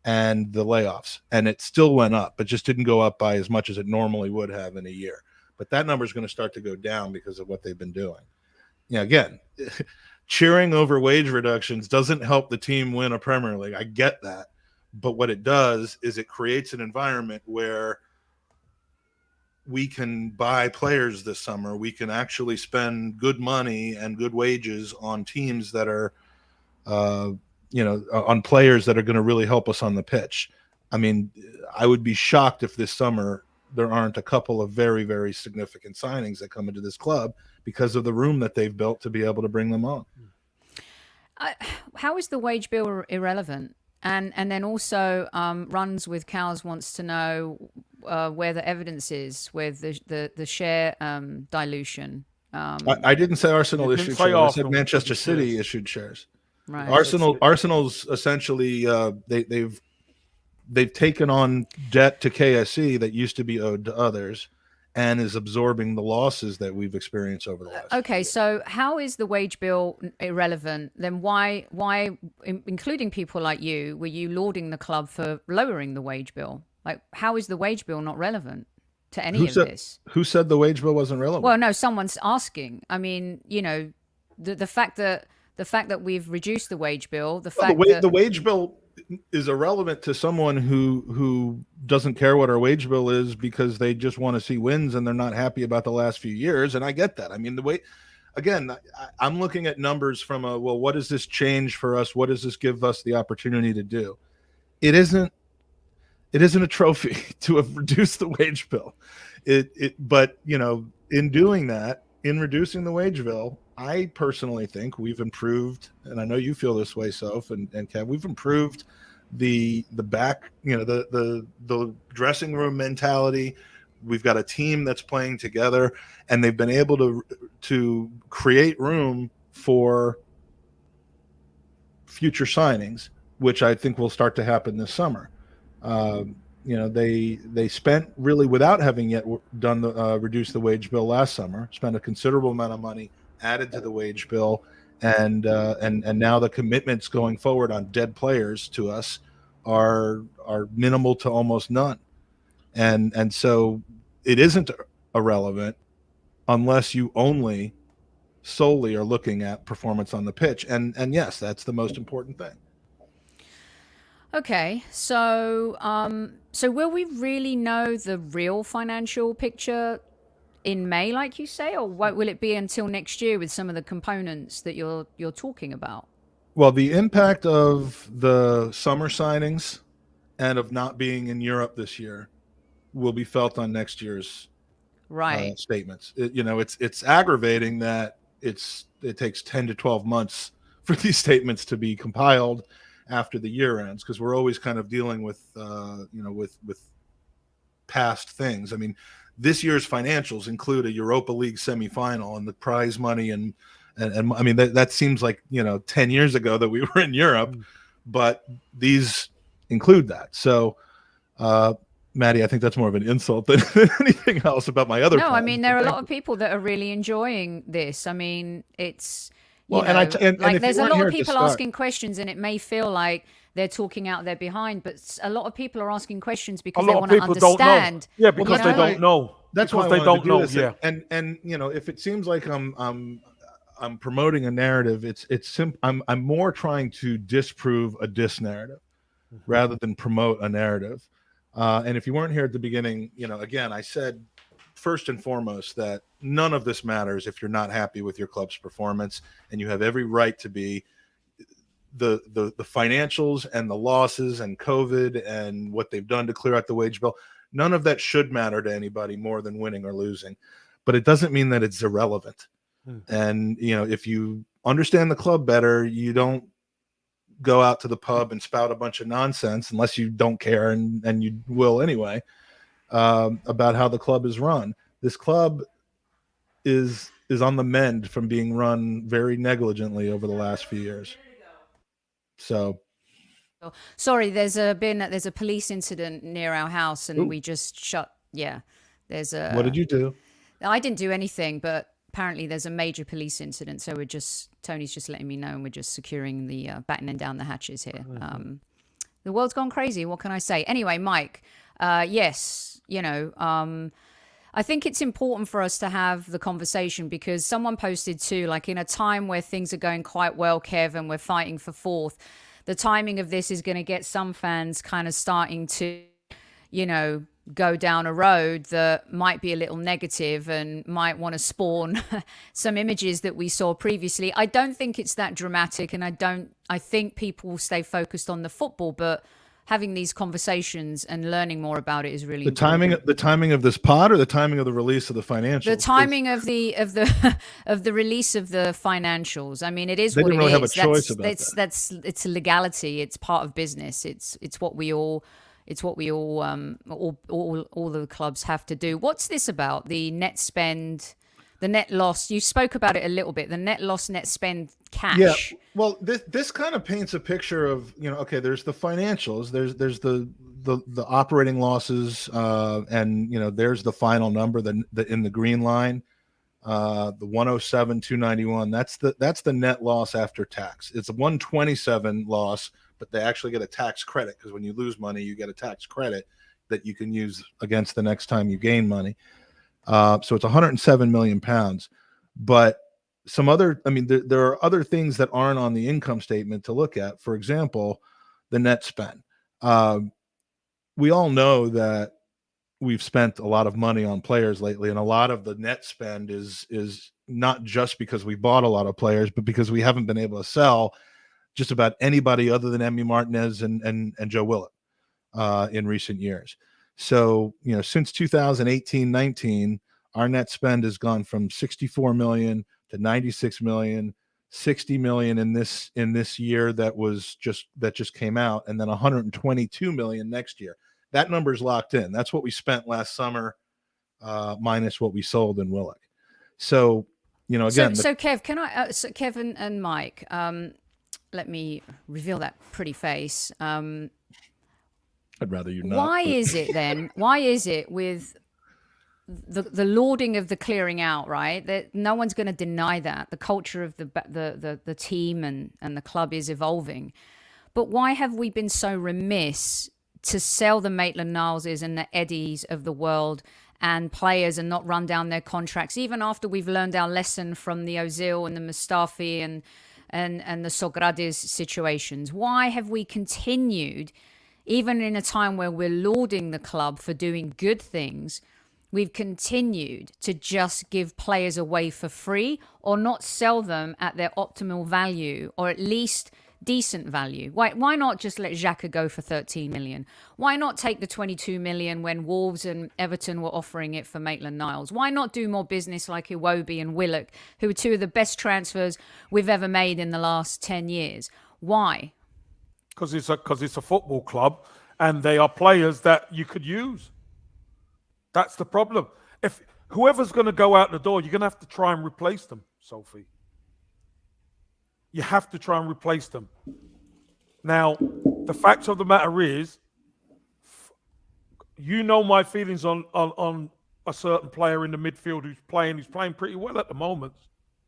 and the layoffs. And it still went up, but just didn't go up by as much as it normally would have in a year. But that number is going to start to go down because of what they've been doing. Again, cheering over wage reductions doesn't help the team win a Premier League. I get that. But what it does is it creates an environment where we can buy players this summer. We can actually spend good money and good wages on teams that are, on players that are going to really help us on the pitch. I mean, I would be shocked if this summer there aren't a couple of very, very significant signings that come into this club because of the room that they've built to be able to bring them on. How is the wage bill irrelevant? And then also Runs with Cows wants to know where the evidence is with the share dilution. I didn't say Arsenal issued shares. I said Manchester City issued shares. Right. Arsenal's essentially they've taken on debt to KSE that used to be owed to others, and is absorbing the losses that we've experienced over the last. Okay, so how is the wage bill irrelevant? Then why, including people like you, were you lauding the club for lowering the wage bill? Like, how is the wage bill not relevant? to any of this. Who said the wage bill wasn't relevant? Well, no, someone's asking. I mean, you know, the fact that we've reduced the wage bill, the wage bill is irrelevant to someone who doesn't care what our wage bill is because they just want to see wins and they're not happy about the last few years. And I get that. I mean, again, I'm looking at numbers from what does this change for us? What does this give us the opportunity to do? It isn't a trophy to have reduced the wage bill. But you know, in doing that, in reducing the wage bill, I personally think we've improved, and I know you feel this way, Soph and Kev, we've improved the back, you know, the dressing room mentality. We've got a team that's playing together, and they've been able to create room for future signings, which I think will start to happen this summer. You know, they spent really without having yet done reduce the wage bill last summer, spent a considerable amount of money added to the wage bill, and now the commitments going forward on dead players to us are minimal to almost none, and so it isn't irrelevant unless you solely are looking at performance on the pitch, and yes, that's the most important thing. Okay, so will we really know the real financial picture in May, like you say, or will it be until next year with some of the components that you're talking about? Well, the impact of the summer signings and of not being in Europe this year will be felt on next year's statements. It's aggravating that it takes 10 to 12 months for these statements to be compiled after the year ends, because we're always kind of dealing with with past things. I mean, this year's financials include a Europa League semifinal and the prize money, and I mean that seems like 10 years ago that we were in Europe, but these include that. So, Maddie, I think that's more of an insult than anything else about my other. No, I mean there are a lot of people that are really enjoying this. I mean, it's. Well, there's a lot of people asking questions, and it may feel like they're talking out their behind, but a lot of people are asking questions because they want to understand. Yeah, because they don't know. That's why they don't know. Yeah, and if it seems like I'm promoting a narrative, I'm more trying to disprove a narrative rather than promote a narrative. And if you weren't here at the beginning, again, I said first and foremost that none of this matters if you're not happy with your club's performance, and you have every right to be. The financials and the losses and COVID and what they've done to clear out the wage bill, none of that should matter to anybody more than winning or losing. But it doesn't mean that it's irrelevant. And if you understand the club better, you don't go out to the pub and spout a bunch of nonsense unless you don't care, and you will anyway, about how the club is run. This club is on the mend from being run very negligently over the last few years. So, sorry, there's a police incident near our house, and we just shut. Yeah, there's a. What did you do? I didn't do anything, but apparently there's a major police incident. So Tony's just letting me know, and we're just securing the battening down the hatches here. The world's gone crazy. What can I say? Anyway, Mike. Yes, I think it's important for us to have the conversation, because someone posted too, like, in a time where things are going quite well, Kev, and we're fighting for fourth, the timing of this is going to get some fans kind of starting to, go down a road that might be a little negative and might want to spawn some images that we saw previously. I don't think it's that dramatic, and I think people will stay focused on the football, but having these conversations and learning more about it is really important. The timing of this pod, or the timing of the release of the financials? The timing of the of the release of the financials. I mean, it is they what didn't really it have is. A choice about that. It's a legality. It's part of business. It's what we all all the clubs have to do. What's this about? The net spend, the net loss. You spoke about it a little bit. The net loss, net spend cash. Yeah. Well, this kind of paints a picture of, okay, there's the financials, there's the operating losses, and there's the final number, in the green line, the 107,291. That's the net loss after tax. It's a 127 loss, but they actually get a tax credit, because when you lose money, you get a tax credit that you can use against the next time you gain money. So it's 107 million pounds. But some other, I mean, there are other things that aren't on the income statement to look at. For example, the net spend. We all know that we've spent a lot of money on players lately, and a lot of the net spend is not just because we bought a lot of players, but because we haven't been able to sell just about anybody other than Emmy Martinez and Joe Willett in recent years. So, you know, since 2018-19, our net spend has gone from 64 million to 96 million, 60 million in this year that just came out, and then 122 million next year. That number's locked in. That's what we spent last summer, minus what we sold in Willock. So, you know, again. So Kev, can I, so Kev and Mike, let me reveal that pretty face. I'd rather you not. Why is it then? Why is it with the lauding of the clearing out, right? That no one's going to deny that the culture of the team and the club is evolving, but why have we been so remiss to sell the Maitland-Nileses and the Eddies of the world and players and not run down their contracts, even after we've learned our lesson from the Ozil and the Mustafi and the Sokratis situations? Why have we continued, even in a time where we're lauding the club for doing good things, we've continued to just give players away for free or not sell them at their optimal value, or at least decent value? Why not just let Xhaka go for 13 million? Why not take the 22 million when Wolves and Everton were offering it for Maitland-Niles? Why not do more business like Iwobi and Willock, who are two of the best transfers we've ever made in the last 10 years? Why? Because it's a football club, and they are players that you could use. That's the problem. If whoever's going to go out the door, you're going to have to try and replace them, Sophie. You have to try and replace them. Now, the fact of the matter is, you know my feelings on a certain player in the midfield who's playing pretty well at the moment.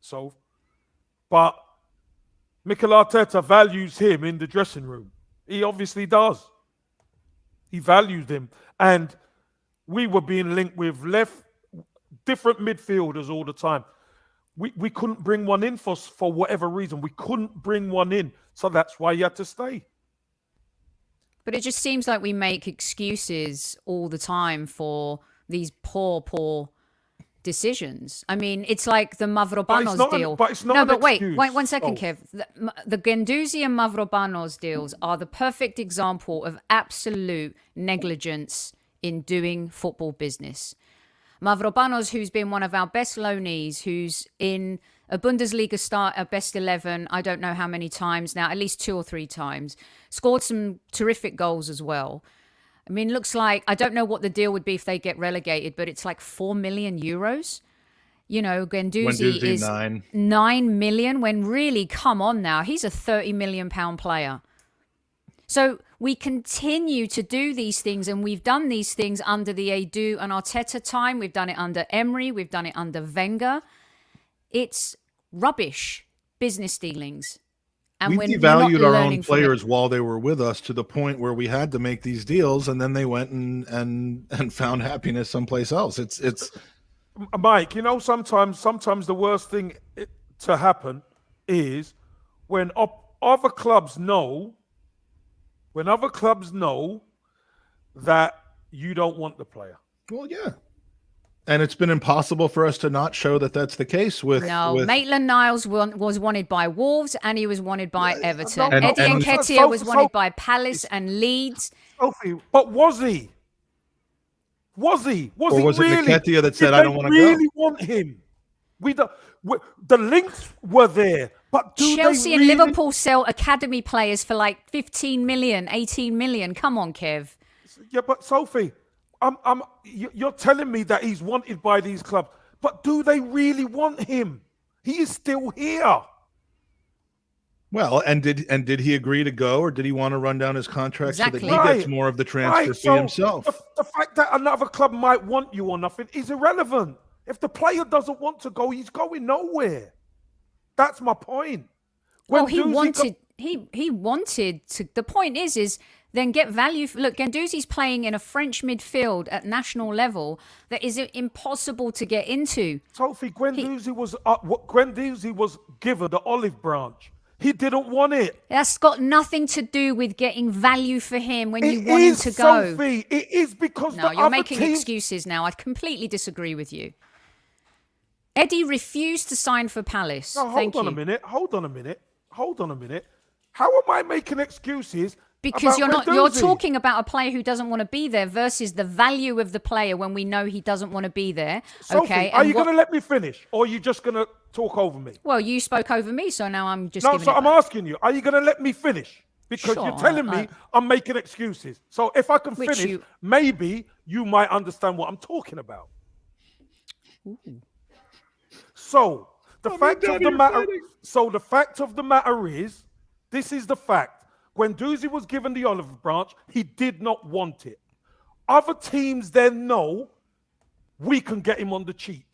So, but Mikel Arteta values him in the dressing room. He obviously does. He values him. And we were being linked with different midfielders all the time. We couldn't bring one in for whatever reason. We couldn't bring one in. So that's why he had to stay. But it just seems like we make excuses all the time for these poor decisions. I mean, it's like the Mavropanos deal. But it's not wait 1 second, Kev. The Guendouzi and Mavropanos deals are the perfect example of absolute negligence in doing football business. Mavropanos, who's been one of our best loanees, who's in a Bundesliga start at best 11, I don't know how many times now, at least 2 or 3 times, scored some terrific goals as well. I mean, looks like, I don't know what the deal would be if they get relegated, but it's like 4 million euros. You know, Guendouzi is 9 million, when really, come on now, he's a 30 million pound player. So we continue to do these things, and we've done these things under the Edu and Arteta time. We've done it under Emery. We've done it under Wenger. It's rubbish business dealings. And we devalued our own players while they were with us, to the point where we had to make these deals, and then they went and found happiness someplace else. It's Mike, you know, sometimes the worst thing to happen is when other clubs know that you don't want the player. Well, yeah. And it's been impossible for us to not show that that's the case with... No, Maitland-Niles was wanted by Wolves, and he was wanted by Everton. And Eddie Nketiah was wanted by Palace and Leeds. Sophie, but was he? Was he really? Nketiah that said, I don't want to go? Did they really want him? The links were there, but Chelsea and Liverpool sell academy players for like 15 million, 18 million. Come on, Kev. Yeah, but Sophie, you're telling me that he's wanted by these clubs, but do they really want him? He is still here. Well, and did he agree to go, or did he want to run down his contract so that he gets more of the transfer fee himself? The fact that another club might want you or nothing is irrelevant. If the player doesn't want to go, he's going nowhere. That's my point. Well, he wanted to. The point is then get value. Look, Guendouzi's playing in a French midfield at national level that is impossible to get into. Sophie, Guendouzi was given the olive branch. He didn't want it. That's got nothing to do with getting value for him when you want him to go. Sophie, it is because no, the you're other making team... excuses now. I completely disagree with you. Eddie refused to sign for Palace. No, hold on a minute. How am I making excuses? Because about you're Guendouzi? talking about a player who doesn't want to be there versus the value of the player when we know he doesn't want to be there. Sophie, okay. Are you going to let me finish, or are you just going to talk over me? Well, you spoke over me, so now I'm just. No, so I'm asking you: are you going to let me finish? Because Sure, you're telling me I'm making excuses. So if I can finish, maybe you might understand what I'm talking about. Ooh. So the fact of the matter. So the fact of the matter is, this is the fact. Guendouzi was given the olive branch. He did not want it. Other teams then know we can get him on the cheap.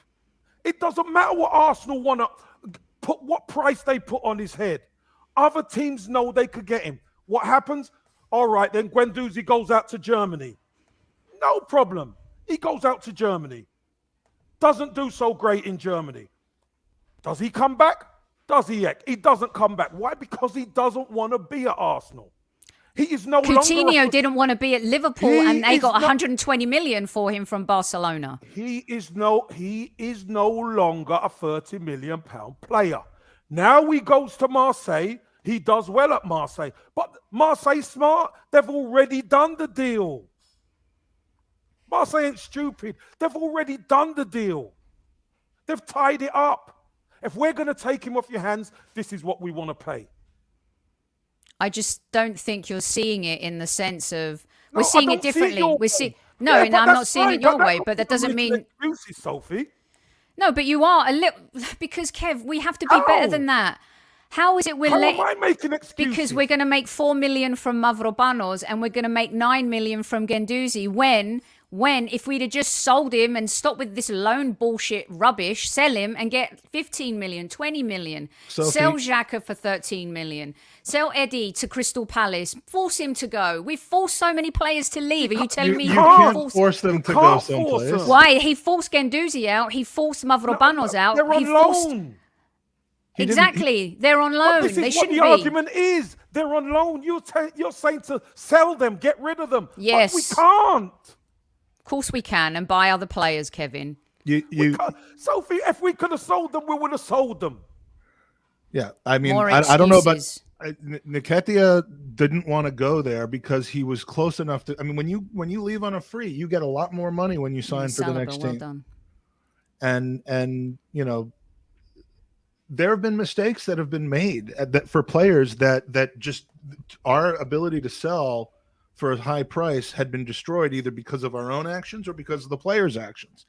It doesn't matter what Arsenal want to put, what price they put on his head. Other teams know they could get him. What happens? All right, then Guendouzi goes out to Germany. No problem. He goes out to Germany. Doesn't do so great in Germany. Does he come back? Does he? He doesn't come back. Why? Because he doesn't want to be at Arsenal. He is no longer. Coutinho didn't want to be at Liverpool, and they got 120 million for him from Barcelona. He is no longer a 30 million pound player. Now he goes to Marseille. He does well at Marseille, but Marseille's smart. They've already done the deal. Marseille ain't stupid. They've already done the deal. They've tied it up. If we're going to take him off your hands, this is what we want to pay. I just don't think you're seeing it in the sense of we're seeing it differently. I'm not seeing it your way, but that doesn't mean excuses, Sophie. No, but you are a little because Kev, we have to be better than that. How is it we're am I making excuses? Because we're going to make 4 million from Mavropanos and we're going to make 9 million from Guendouzi when if we'd have just sold him and stopped with this loan bullshit rubbish, sell him and get 15 million, 20 million, sell Xhaka for 13 million, sell Eddie to Crystal Palace, force him to go. We've forced so many players to leave. Are you telling me you can't force them to go someplace? Why? He forced Guendouzi out. He forced Mavropanos out. They're on loan. Exactly. They're on loan. This is they shouldn't what the argument is. They're on loan. You're saying to sell them, get rid of them. Yes. But we can't. Of course we can, and buy other players, Kevin. Sophie, if we could have sold them, we would have sold them. Yeah, I mean, I don't know, but Nketiah didn't want to go there because he was close enough to. I mean, when you leave on a free, you get a lot more money when you sign for the next team. Done. And you know, there have been mistakes that have been made for players that just our ability to sell for a high price had been destroyed either because of our own actions or because of the players' actions.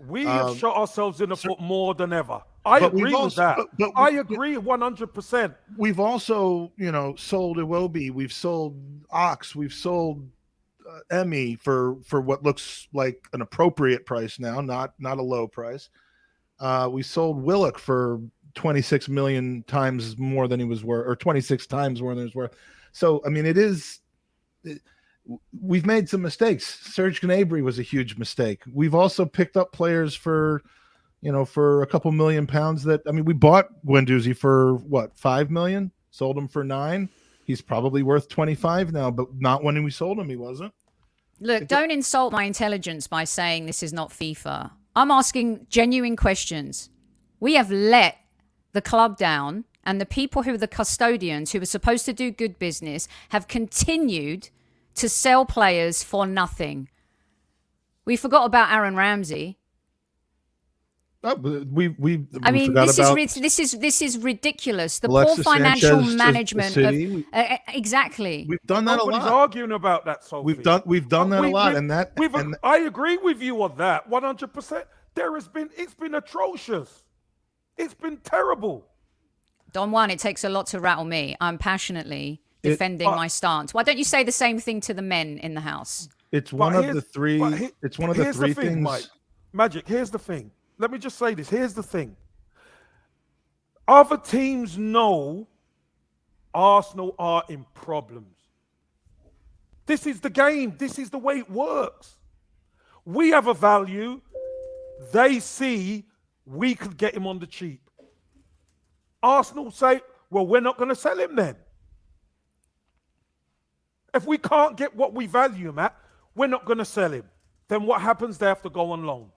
We have shot ourselves in the foot more than ever. I agree with that. I agree 100%. We've also, sold Iwobi. We've sold Ox. We've sold Emmy for what looks like an appropriate price now, not a low price. We sold Willock for 26 million times more than he was worth, or 26 times more than he was worth. So, I mean, we've made some mistakes. Serge Gnabry was a huge mistake. We've also picked up players for a couple £1 million that, I mean, we bought Guendouzi for what, 5 million, sold him for 9. He's probably worth 25 now, but not when we sold him, he wasn't. Look, don't insult my intelligence by saying this is not FIFA. I'm asking genuine questions. We have let the club down, and the people who are the custodians who are supposed to do good business have continued to sell players for nothing. We forgot about Aaron Ramsey. Oh, I mean, this is ridiculous. The Alexis poor financial Sanchez management. Exactly. We've done that Nobody's a lot. arguing about that, Sophie. We've done that a lot, I agree with you on that 100%. It's been atrocious. It's been terrible. Don Juan, it takes a lot to rattle me. I'm passionately defending my stance. Why don't you say the same thing to the men in the house? It's one of the three things. Mike. Magic, here's the thing. Let me just say this. Here's the thing. Other teams know Arsenal are in problems. This is the game. This is the way it works. We have a value. They see we could get him on the cheap. Arsenal say, well, we're not going to sell him then. If we can't get what we value him at, we're not going to sell him. Then what happens? They have to go on loan.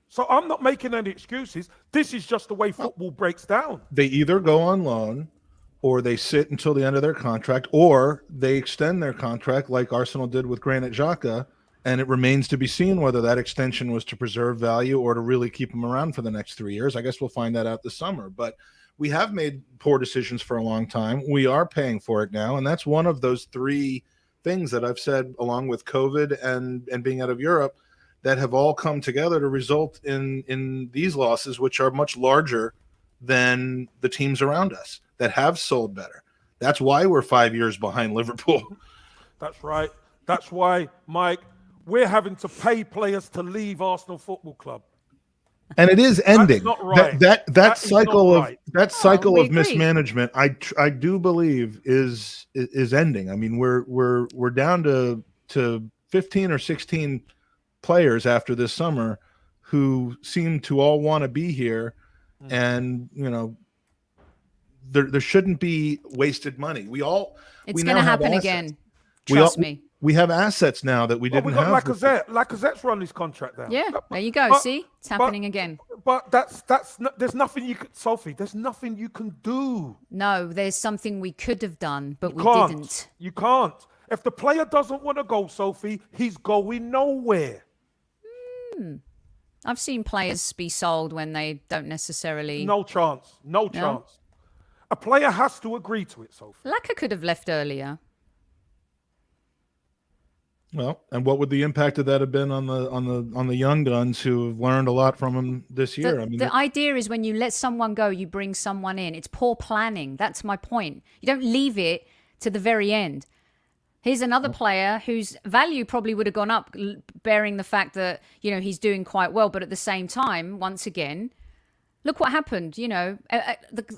So I'm not making any excuses. This is just the way football breaks down. They either go on loan or they sit until the end of their contract, or they extend their contract like Arsenal did with Granit Xhaka, and it remains to be seen whether that extension was to preserve value or to really keep him around for the next 3 years. I guess we'll find that out this summer. But we have made poor decisions for a long time. We are paying for it now, and that's one of those three things that I've said, along with COVID and being out of Europe, that have all come together to result in these losses, which are much larger than the teams around us that have sold better. That's why we're 5 years behind Liverpool. That's right. That's why, Mike, we're having to pay players to leave Arsenal Football Club. And it is ending. That's not right. That cycle of agree. mismanagement, I do believe is ending. I mean, we're down to 15 or 16 players after this summer who seem to all want to be here, and there shouldn't be wasted money. It's going to happen again. Trust me. We have assets now that we didn't have. Lacazette. Lacazette's run his contract down. Yeah, there you go. See, it's happening again. But there's nothing you could, Sophie. There's nothing you can do. No, there's something we could have done, but we didn't. You can't. If the player doesn't want to go, Sophie, he's going nowhere. I've seen players be sold when they don't necessarily. No chance. No chance. A player has to agree to it, Sophie. Laka could have left earlier. Well, and what would the impact of that have been on the young guns who have learned a lot from him this year? The idea is when you let someone go, you bring someone in. It's poor planning. That's my point. You don't leave it to the very end. Here's another player whose value probably would have gone up, bearing the fact that he's doing quite well. But at the same time, once again, look what happened.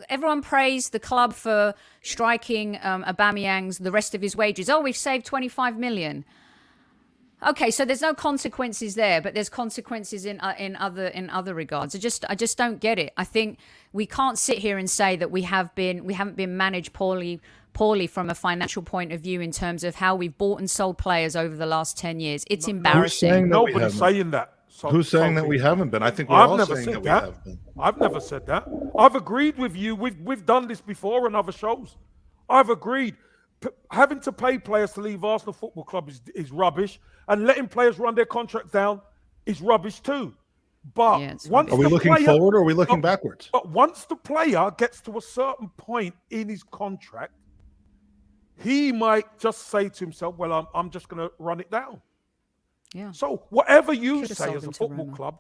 Everyone praised the club for striking Aubameyang's the rest of his wages. Oh, we've saved 25 million. Okay, so there's no consequences there, but there's consequences in other regards. I just don't get it. I think we can't sit here and say that we haven't been managed poorly from a financial point of view in terms of how we've bought and sold players over the last 10 years. It's embarrassing. Nobody's saying that. Who's saying that we haven't been? I think we're all saying that we have been. I've never said that. I've agreed with you. We've done this before on other shows. I've agreed. Having to pay players to leave Arsenal Football Club is rubbish, and letting players run their contracts down is rubbish too. But once are we looking forward or are we looking backwards? But once the player gets to a certain point in his contract, he might just say to himself, well, I'm just going to run it down. Yeah. So whatever you say as a football club,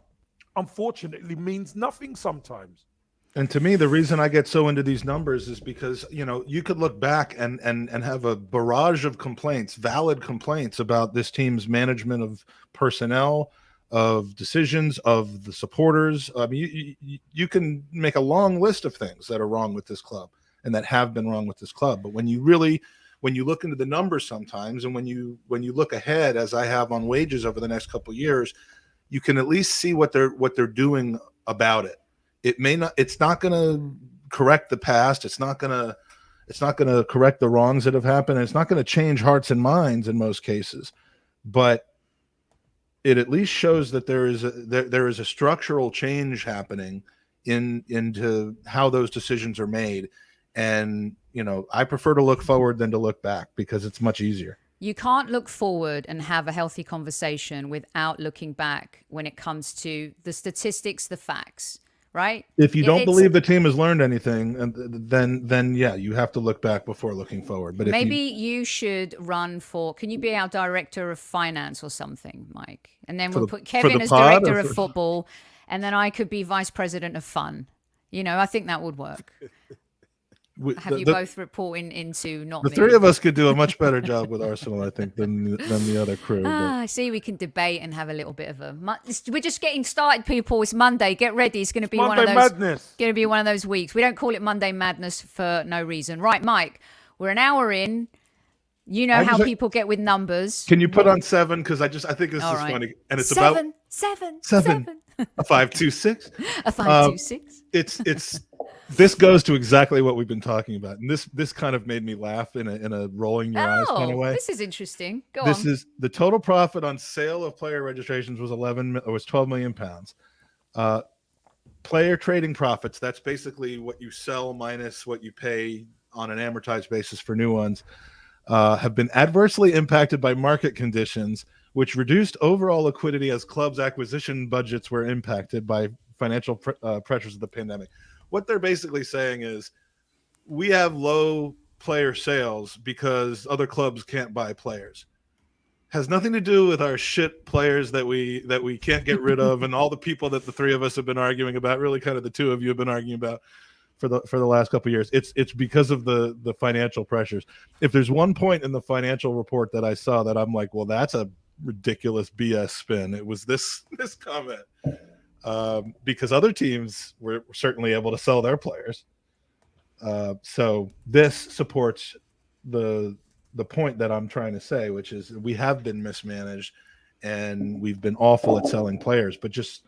unfortunately, means nothing sometimes. And to me, the reason I get so into these numbers is because, you could look back and have a barrage of complaints, valid complaints about this team's management of personnel, of decisions, of the supporters. I mean, you can make a long list of things that are wrong with this club and that have been wrong with this club. But when you look into the numbers sometimes, and when you look ahead, as I have on wages over the next couple of years, you can at least see what they're doing about it. It's not going to correct the past. It's not going to correct the wrongs that have happened. It's not going to change hearts and minds in most cases, but it at least shows that there is a structural change happening into how those decisions are made. And, I prefer to look forward than to look back because it's much easier. You can't look forward and have a healthy conversation without looking back when it comes to the statistics, the facts. Right? If you don't believe the team has learned anything, then yeah, you have to look back before looking forward. But maybe you should run for. Can you be our director of finance or something, Mike? And then we'll put Kevin as director of football, and then I could be vice president of fun. I think that would work. Have you both reporting into not the me? Three of us could do a much better job with Arsenal, I think, than the other crew. I see. We can debate and have a little bit of a. We're just getting started, people. It's Monday. Get ready. It's going to be one of those. Madness. Going to be one of those weeks. We don't call it Monday Madness for no reason, right, Mike? We're an hour in. You know how people get with numbers. Can you put on 7? Because I think this All is right. funny, and it's seven. a 526. A 526. It's this goes to exactly what we've been talking about, and this kind of made me laugh in a rolling your eyes kind of way. This is interesting. Go on. This is the total profit on sale of player registrations was 12 million pounds. Player trading profits, that's basically what you sell minus what you pay on an amortized basis for new ones, have been adversely impacted by market conditions, which reduced overall liquidity as clubs' acquisition budgets were impacted by financial pressures of the pandemic. What they're basically saying is we have low player sales because other clubs can't buy players. Has nothing to do with our shit players that we can't get rid of, and all the people that the three of us have been arguing about. Really, kind of the two of you have been arguing about for the last couple of years. It's because of the financial pressures. If there's one point in the financial report that I saw that I'm like, well, that's a ridiculous BS spin, it was this comment, because other teams were certainly able to sell their players. So this supports the point that I'm trying to say, which is we have been mismanaged and we've been awful at selling players. But just,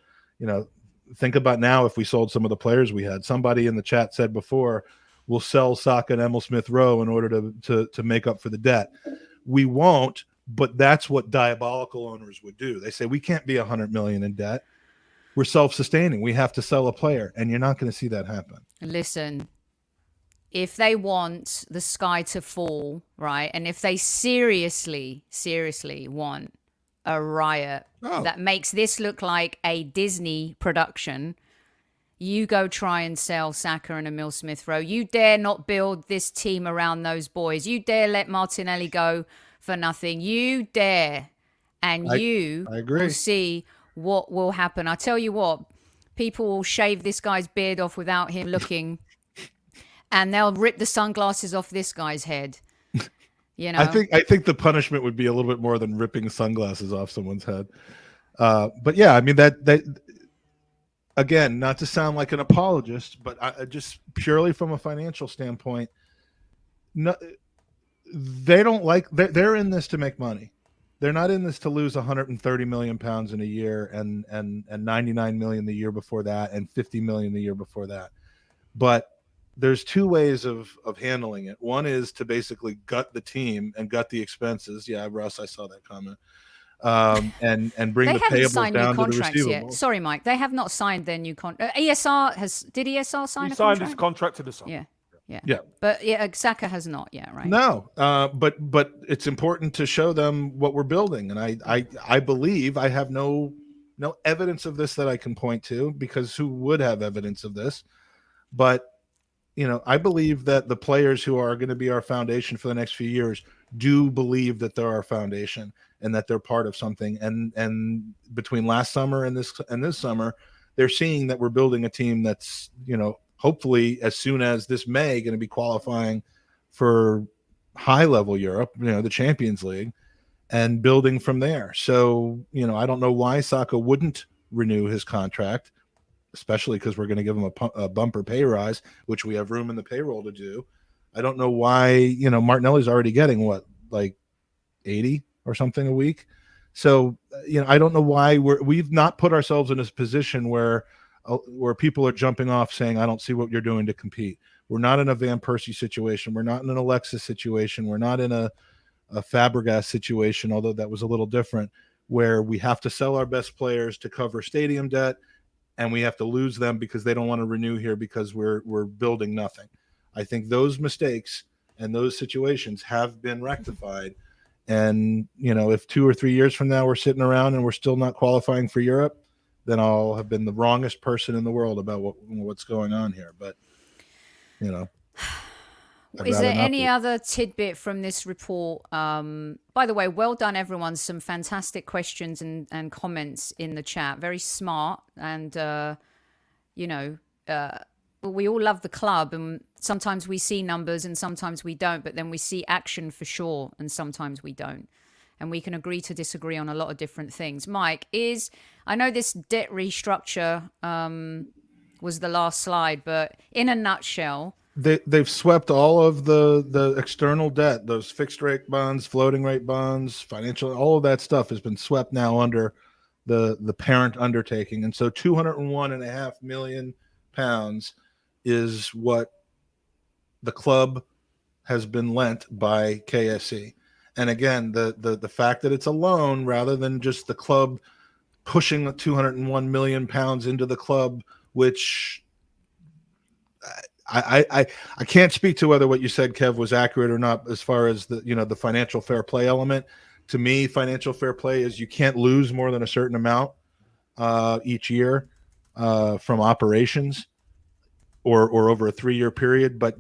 think about now if we sold some of the players we had. Somebody in the chat said before, we'll sell Saka and Emil Smith Rowe in order to make up for the debt. We won't, but that's what diabolical owners would do. They say we can't be 100 million in debt. We're self-sustaining. We have to sell a player, and you're not going to see that happen. Listen, if they want the sky to fall, right, and if they seriously want a riot that makes this look like a Disney production, you go try and sell Saka and Emil Smith Rowe. You dare not build this team around those boys. You dare let Martinelli go for nothing. You dare. And you will see what will happen. I tell you what, people will shave this guy's beard off without him looking, and they'll rip the sunglasses off this guy's head. I think the punishment would be a little bit more than ripping sunglasses off someone's head. But yeah, I mean that again, not to sound like an apologist, but I just purely from a financial standpoint, no, they don't like. They're in this to make money. They're not in this to lose 130 million pounds in a year and 99 million the year before that and 50 million the year before that. But there's two ways of handling it. One is to basically gut the team and gut the expenses. Yeah, Russ, I saw that comment. And bring the payables down to the receivables. Yet. Sorry, Mike. They have not signed their new contract. Did ESR sign a contract? He signed his contract to the summer. Yeah. But Saka has not yet, right? No. But it's important to show them what we're building. And I believe I have no evidence of this that I can point to, because who would have evidence of this? But I believe that the players who are going to be our foundation for the next few years do believe that they're our foundation and that they're part of something. And between last summer and this summer, they're seeing that we're building a team that's, hopefully as soon as this May going to be qualifying for high level Europe, the Champions League, and building from there. So, I don't know why Saka wouldn't renew his contract, especially because we're going to give him a bumper pay rise, which we have room in the payroll to do. I don't know why, Martinelli's already getting like 80 or something a week. So, I don't know why we've not put ourselves in this position where people are jumping off saying, I don't see what you're doing to compete. We're not in a Van Persie situation. We're not in an Alexis situation. We're not in a Fabregas situation, although that was a little different, where we have to sell our best players to cover stadium debt, and we have to lose them because they don't want to renew here because we're building nothing. I think those mistakes and those situations have been rectified. And, if 2 or 3 years from now we're sitting around and we're still not qualifying for Europe, then I'll have been the wrongest person in the world about what's going on here. But, is there any other tidbit from this report? By the way, well done, everyone. Some fantastic questions and comments in the chat. Very smart. And, we all love the club. And sometimes we see numbers and sometimes we don't. But then we see action for sure. And sometimes we don't. And we can agree to disagree on a lot of different things. Mike, I know this debt restructure was the last slide, but in a nutshell, they've swept all of the external debt, those fixed rate bonds, floating rate bonds, financial, all of that stuff has been swept now under the parent undertaking. And so 201.5 million pounds is what the club has been lent by KSE. And again, the fact that it's a loan rather than just the club pushing 201 million pounds into the club, which I can't speak to whether what you said, Kev, was accurate or not as far as the financial fair play element. To me, financial fair play is you can't lose more than a certain amount each year from operations or over a 3-year period. But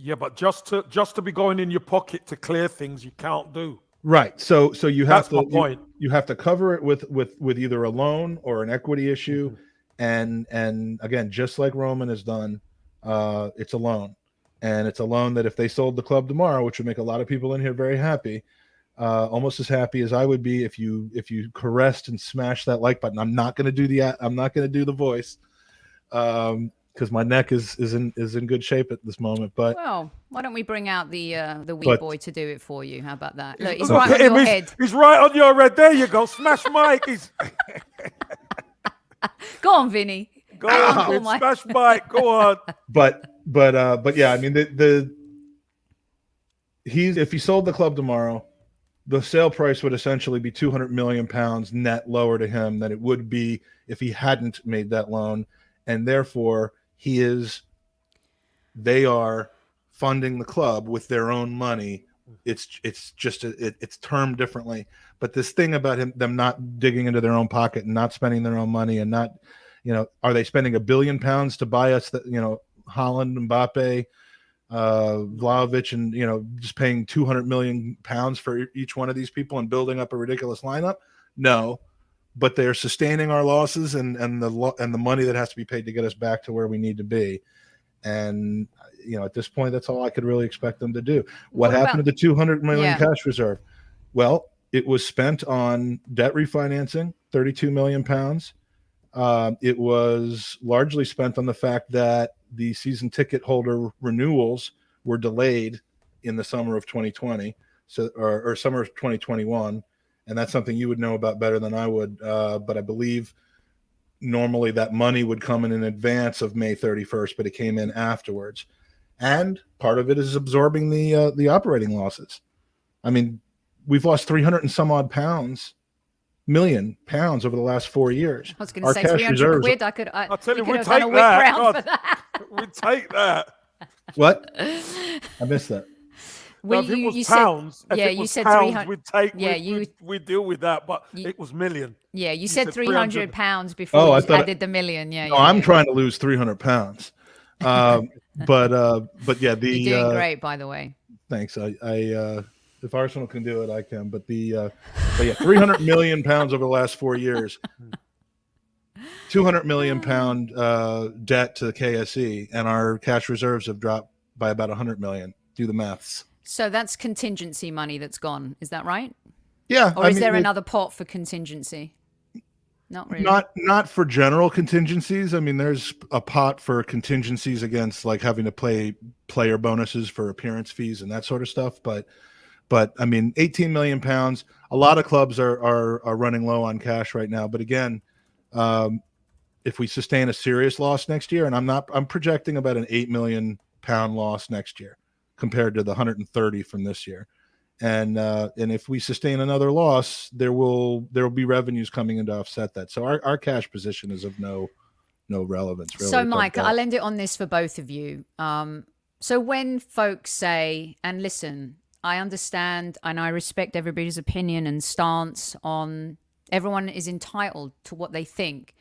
yeah, but just to be going in your pocket to clear things, you can't do. Right. So you have That's my point. You have to cover it with either a loan or an equity issue. And again, just like Roman has done, it's a loan. And it's a loan that if they sold the club tomorrow, which would make a lot of people in here very happy, almost as happy as I would be if you caressed and smashed that like button. I'm not going to do the voice because my neck is in good shape at this moment. But well, why don't we bring out the wee boy to do it for you? How about that? Look, he's Look right at on your him, head. He's right on your head. There you go. Smash Mike. He's Go on, Vinny. go on. Smash Mike. Go on. But yeah, I mean if he sold the club tomorrow, the sale price would essentially be 200 million pounds net lower to him than it would be if he hadn't made that loan, and therefore they are funding the club with their own money. It's just it's termed differently, but this thing about them not digging into their own pocket and not spending their own money and not, are they spending £1 billion to buy us that, Haaland, Mbappe, Vlahovic, and just paying 200 million pounds for each one of these people and building up a ridiculous lineup? No, but they are sustaining our losses and the money that has to be paid to get us back to where we need to be. And at this point, that's all I could really expect them to do. What happened to the 200 million cash reserve? Well, it was spent on debt refinancing, 32 million pounds. It was largely spent on the fact that the season ticket holder renewals were delayed in the summer of 2020, or summer of 2021, and that's something you would know about better than I would. But I believe normally that money would come in advance of May 31st, but it came in afterwards. And part of it is absorbing the operating losses. I mean, we've lost 300 and some odd million pounds over the last 4 years. I was going to say 300 quid. I'll tell you, we'd take that. We'd take that. What? I missed that. Well, if it was pounds, you said 300. We'd take. We'd deal with that, but it was million. Yeah, you said 300 pounds before you added the million. Yeah, I'm trying to lose 300 pounds. But yeah, you're doing great, by the way. Thanks. I if Arsenal can do it, I can. But yeah, 300 million pounds over the last 4 years. 200 million pound debt to the KSE, and our cash reserves have dropped by about 100 million. Do the maths. So that's contingency money that's gone. Is that right? Yeah. Or is there another pot for contingency? Not really. Not for general contingencies. I mean, there's a pot for contingencies against like having to play player bonuses for appearance fees and that sort of stuff. But I mean, 18 million pounds. A lot of clubs are running low on cash right now. But again, if we sustain a serious loss next year, and I'm projecting about an 8 million pound loss next year compared to the 130 from this year. And if we sustain another loss, there will be revenues coming in to offset that. So our cash position is of no relevance, really. So, Mike, I'll end it on this for both of you. So when folks say, and listen, I understand and I respect everybody's opinion and stance on everyone is entitled to what they think.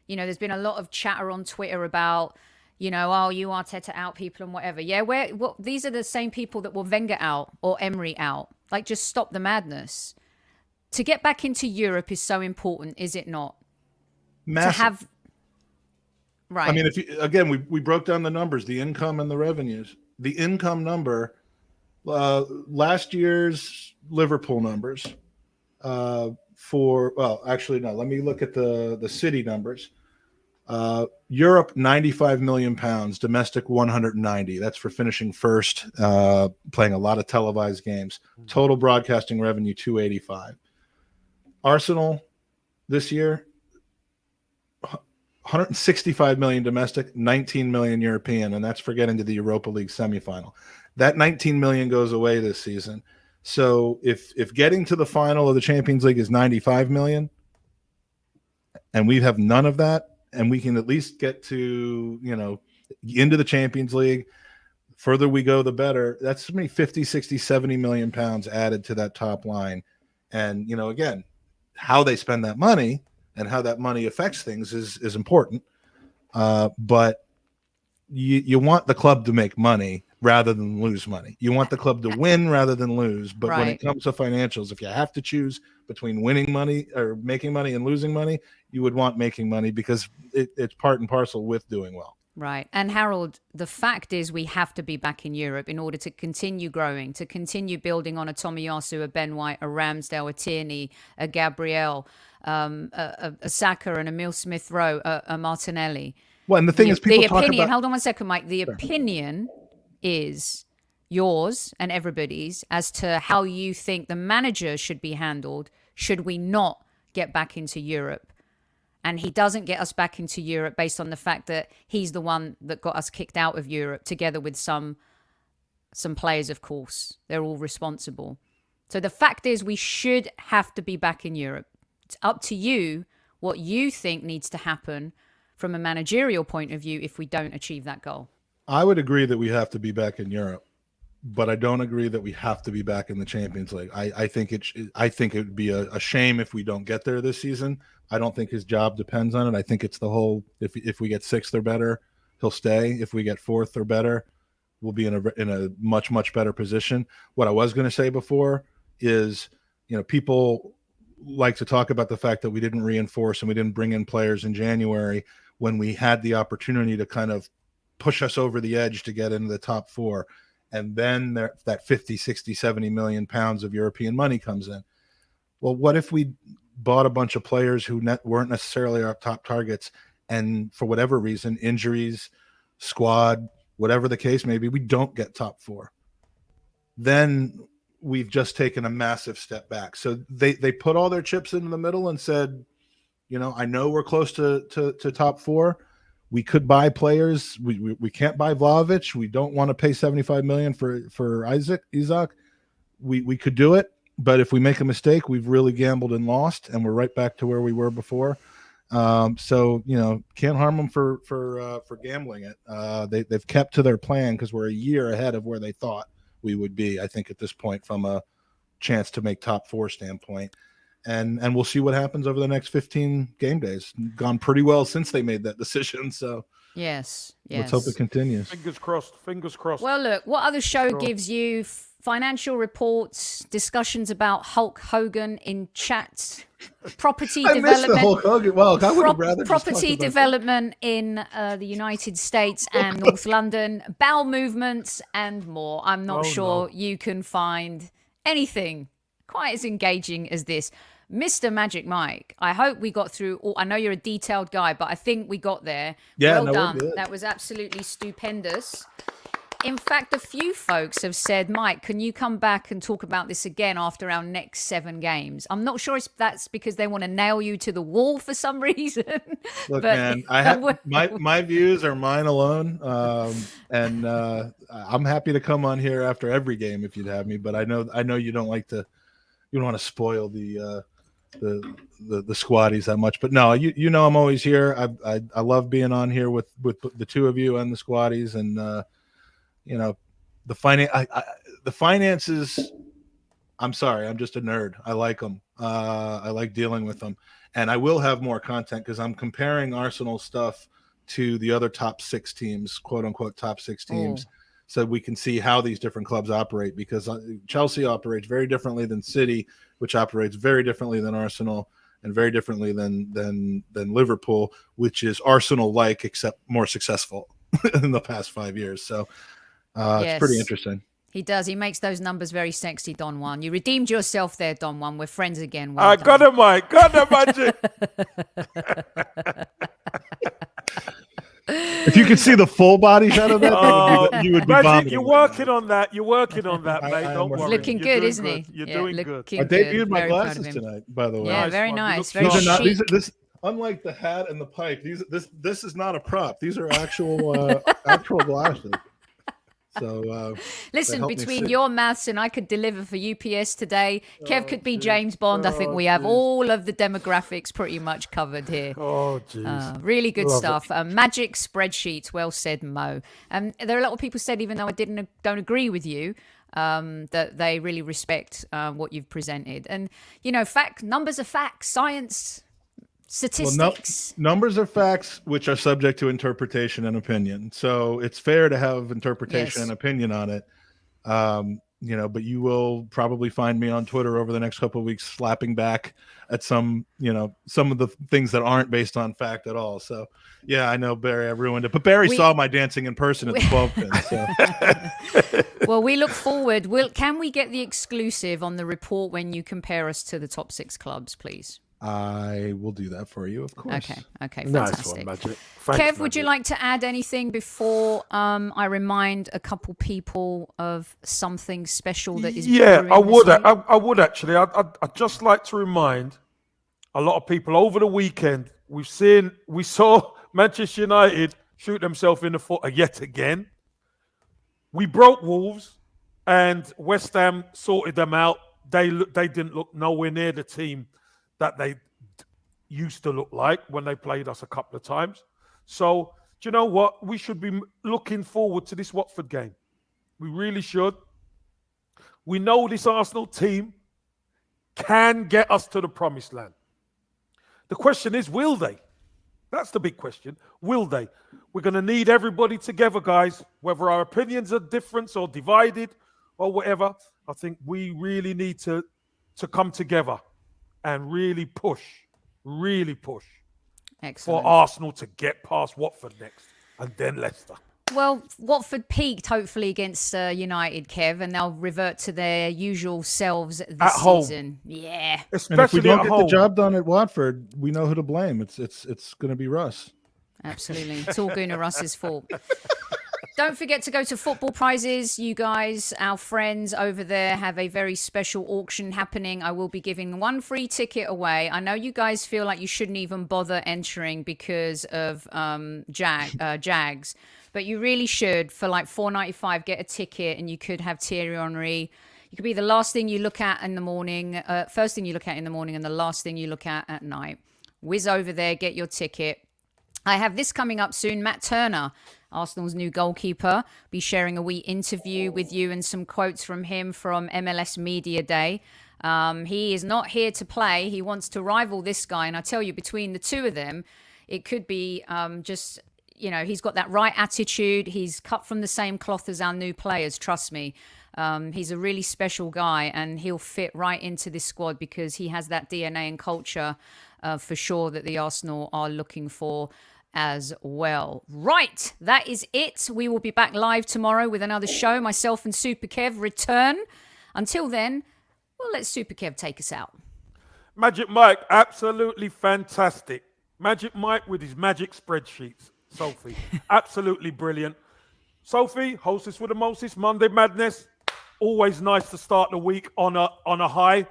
There's been a lot of chatter on Twitter about, you Arteta out people and whatever. Yeah, these are the same people that will Wenger out or Emery out. Like, just stop the madness. To get back into Europe is so important, is it not? Massive. Right. I mean, we broke down the numbers, the income and the revenues. The income number, last year's Liverpool numbers let me look at the city numbers. Europe, 95 million pounds, domestic 190. That's for finishing first, playing a lot of televised games. Total broadcasting revenue 285. Arsenal this year, 165 million domestic, 19 million European, and that's for getting to the Europa League semifinal. That 19 million goes away this season. So if getting to the final of the Champions League is 95 million, and we have none of that, and we can at least get to, into the Champions League, further we go, the better. That's maybe 50, 60, 70 million pounds added to that top line. And, again, how they spend that money and how that money affects things is important. But you want the club to make money rather than lose money. You want the club to win rather than lose. But when it comes to financials, if you have to choose between winning money or making money and losing money, you would want making money because it's part and parcel with doing well. Right. And Harold, the fact is we have to be back in Europe in order to continue growing, to continue building on a Tomiyasu, a Ben White, a Ramsdale, a Tierney, a Gabriel, a Saka, and Emile Smith-Rowe, a Martinelli. Well, and the thing is, people the talk opinion, about... hold on one second, Mike. The opinion is yours and everybody's as to how you think the manager should be handled should we not get back into Europe. And he doesn't get us back into Europe based on the fact that he's the one that got us kicked out of Europe, together with some players, of course. They're all responsible. So the fact is we should have to be back in Europe. It's up to you what you think needs to happen from a managerial point of view if we don't achieve that goal. I would agree that we have to be back in Europe, but I don't agree that we have to be back in the Champions League. I think it would be a shame if we don't get there this season. I don't think his job depends on it. I think it's the whole, if we get sixth or better, he'll stay. If we get fourth or better, we'll be in a much, much better position. What I was going to say before is, people like to talk about the fact that we didn't reinforce and we didn't bring in players in January when we had the opportunity to kind of push us over the edge to get into the top four. And then that 50, 60, 70 million pounds of European money comes in. Well, what if we bought a bunch of players who weren't necessarily our top targets, and for whatever reason, injuries, squad, whatever the case may be, we don't get top four? Then we've just taken a massive step back. So they put all their chips into the middle and said, I know we're close to top four. We could buy players. We can't buy Vlahovic. We don't want to pay 75 million for Isaac. We could do it, but if we make a mistake, we've really gambled and lost, and we're right back to where we were before. So can't harm them for gambling it. They've kept to their plan because we're a year ahead of where they thought we would be, I think, at this point, from a chance to make top four standpoint. And we'll see what happens over the next 15 game days. Gone pretty well since they made that decision. So yes. Let's hope it continues. Fingers crossed. Fingers crossed. Well, look, what other show gives you financial reports, discussions about Hulk Hogan in chats, property development? Missed the Hulk Hogan. Well, I would have rather property development in the United States and North London, bowel movements, and more. I'm not sure you can find anything quite as engaging as this. Mr. Magic Mike, I hope we got through all. I know you're a detailed guy, but I think we got there. Yeah, well done. That was absolutely stupendous. In fact, a few folks have said, Mike, can you come back and talk about this again after our next 7 games? I'm not sure if that's because they want to nail you to the wall for some reason. Look, man, I have my views are mine alone, and I'm happy to come on here after every game if you'd have me. But I know you don't like to, you don't want to spoil the squaddies that much. But no, I'm always here. I love being on here with the two of you and the squaddies, and the finances, I'm sorry, I'm just a nerd. I like them. I like dealing with them. And I will have more content because I'm comparing Arsenal stuff to the other top 6 teams, quote unquote, top 6 teams. So we can see how these different clubs operate, because Chelsea operates very differently than City, which operates very differently than Arsenal, and very differently than Liverpool, which is Arsenal-like, except more successful in the past 5 years. So it's pretty interesting. He does. He makes those numbers very sexy, Don Juan. You redeemed yourself there, Don Juan. We're friends again. Got him, Mike. Got him, Magic. If you could see the full body shot of that, you would be Magic, vomiting. you're working on that. You're working on that, mate. Don't worry. Looking You're good, doing isn't he? You're Yeah, doing good. looking I debuted good. my Very proud of glasses him. tonight, by the way. Yeah, Nice very one. You nice. look Very These are not chic. this unlike the hat and the pipe. This is not a prop. These are actual actual glasses. So Listen, help me between see. your maths and I could deliver for UPS today. Kev could be jeez. James Bond. I think we have jeez. all of the demographics pretty much covered here. Oh, jeez. Really good Love stuff. Magic spreadsheets. Well said, Mo. There are a lot of people said, even though I don't agree with you, that they really respect what you've presented. And numbers are facts. Science, statistics. Numbers are facts which are subject to interpretation and opinion. So it's fair to have interpretation and opinion on it. But you will probably find me on Twitter over the next couple of weeks slapping back at some of the things that aren't based on fact at all. So yeah, I know, Barry, I ruined it. But Barry saw my dancing in person at the 12 pin. So. Well, we look forward. Can we get the exclusive on the report when you compare us to the top 6 clubs, please? I will do that for you, of course. Okay, Nice fantastic. one, Magic. Kev, Thanks, would you Magic. like to add anything before I remind a couple people of something special that is Yeah, brewing I this would. week? I would actually. I'd just like to remind a lot of people over the weekend. We saw Manchester United shoot themselves in the foot yet again. We broke Wolves, and West Ham sorted them out. They didn't look nowhere near the team that they used to look like when they played us a couple of times. So, do you know what? We should be looking forward to this Watford game. We really should. We know this Arsenal team can get us to the promised land. The question is, will they? That's the big question. Will they? We're going to need everybody together, guys, whether our opinions are different or divided or whatever. I think we really need to come together and really push Excellent. for Arsenal to get past Watford next and then Leicester. Well, Watford peaked hopefully against United, Kev, and they'll revert to their usual selves this At home. season. Yeah. And if Especially we don't at get home. the job done at Watford, we know who to blame. It's going to be Russ. Absolutely. It's all Gooner Russ's fault. Don't forget to go to Football Prizes. You guys, our friends over there, have a very special auction happening. I will be giving 1 free ticket away. I know you guys feel like you shouldn't even bother entering because of Jags, but you really should. For like $4.95, get a ticket, and you could have Thierry Henry. You could be the last thing you look at in the morning, first thing you look at in the morning, and the last thing you look at night. Whiz over there, get your ticket. I have this coming up soon. Matt Turner, Arsenal's new goalkeeper, be sharing a wee interview with you and some quotes from him from MLS Media Day. He is not here to play. He wants to rival this guy. And I tell you, between the two of them, it could be he's got that right attitude. He's cut from the same cloth as our new players, trust me. He's a really special guy, and he'll fit right into this squad because he has that DNA and culture for sure that the Arsenal are looking for as well. Right, that is it. We will be back live tomorrow with another show. Myself and Super Kev return. Until then, well, let Super Kev take us out. Magic Mike, absolutely fantastic. Magic Mike with his magic spreadsheets. Sophie, absolutely brilliant. Sophie, hostess with the mostest, Monday Madness. Always nice to start the week on a high.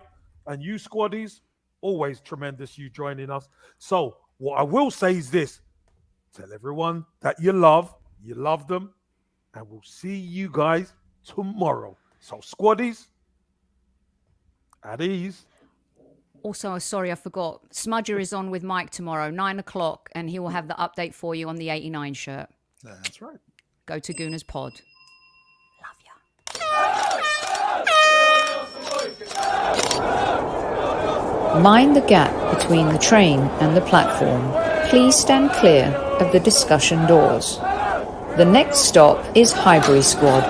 And you squaddies, always tremendous you joining us. So what I will say is this. Tell everyone that you love them, and we'll see you guys tomorrow. So squaddies, at ease. Also, sorry, I forgot. Smudger is on with Mike tomorrow, 9:00, and he will have the update for you on the 89 shirt. That's right. Go to Gooner's Pod. Love ya. Mind the gap between the train and the platform. Please stand clear of the discussion doors. The next stop is Highbury Squad.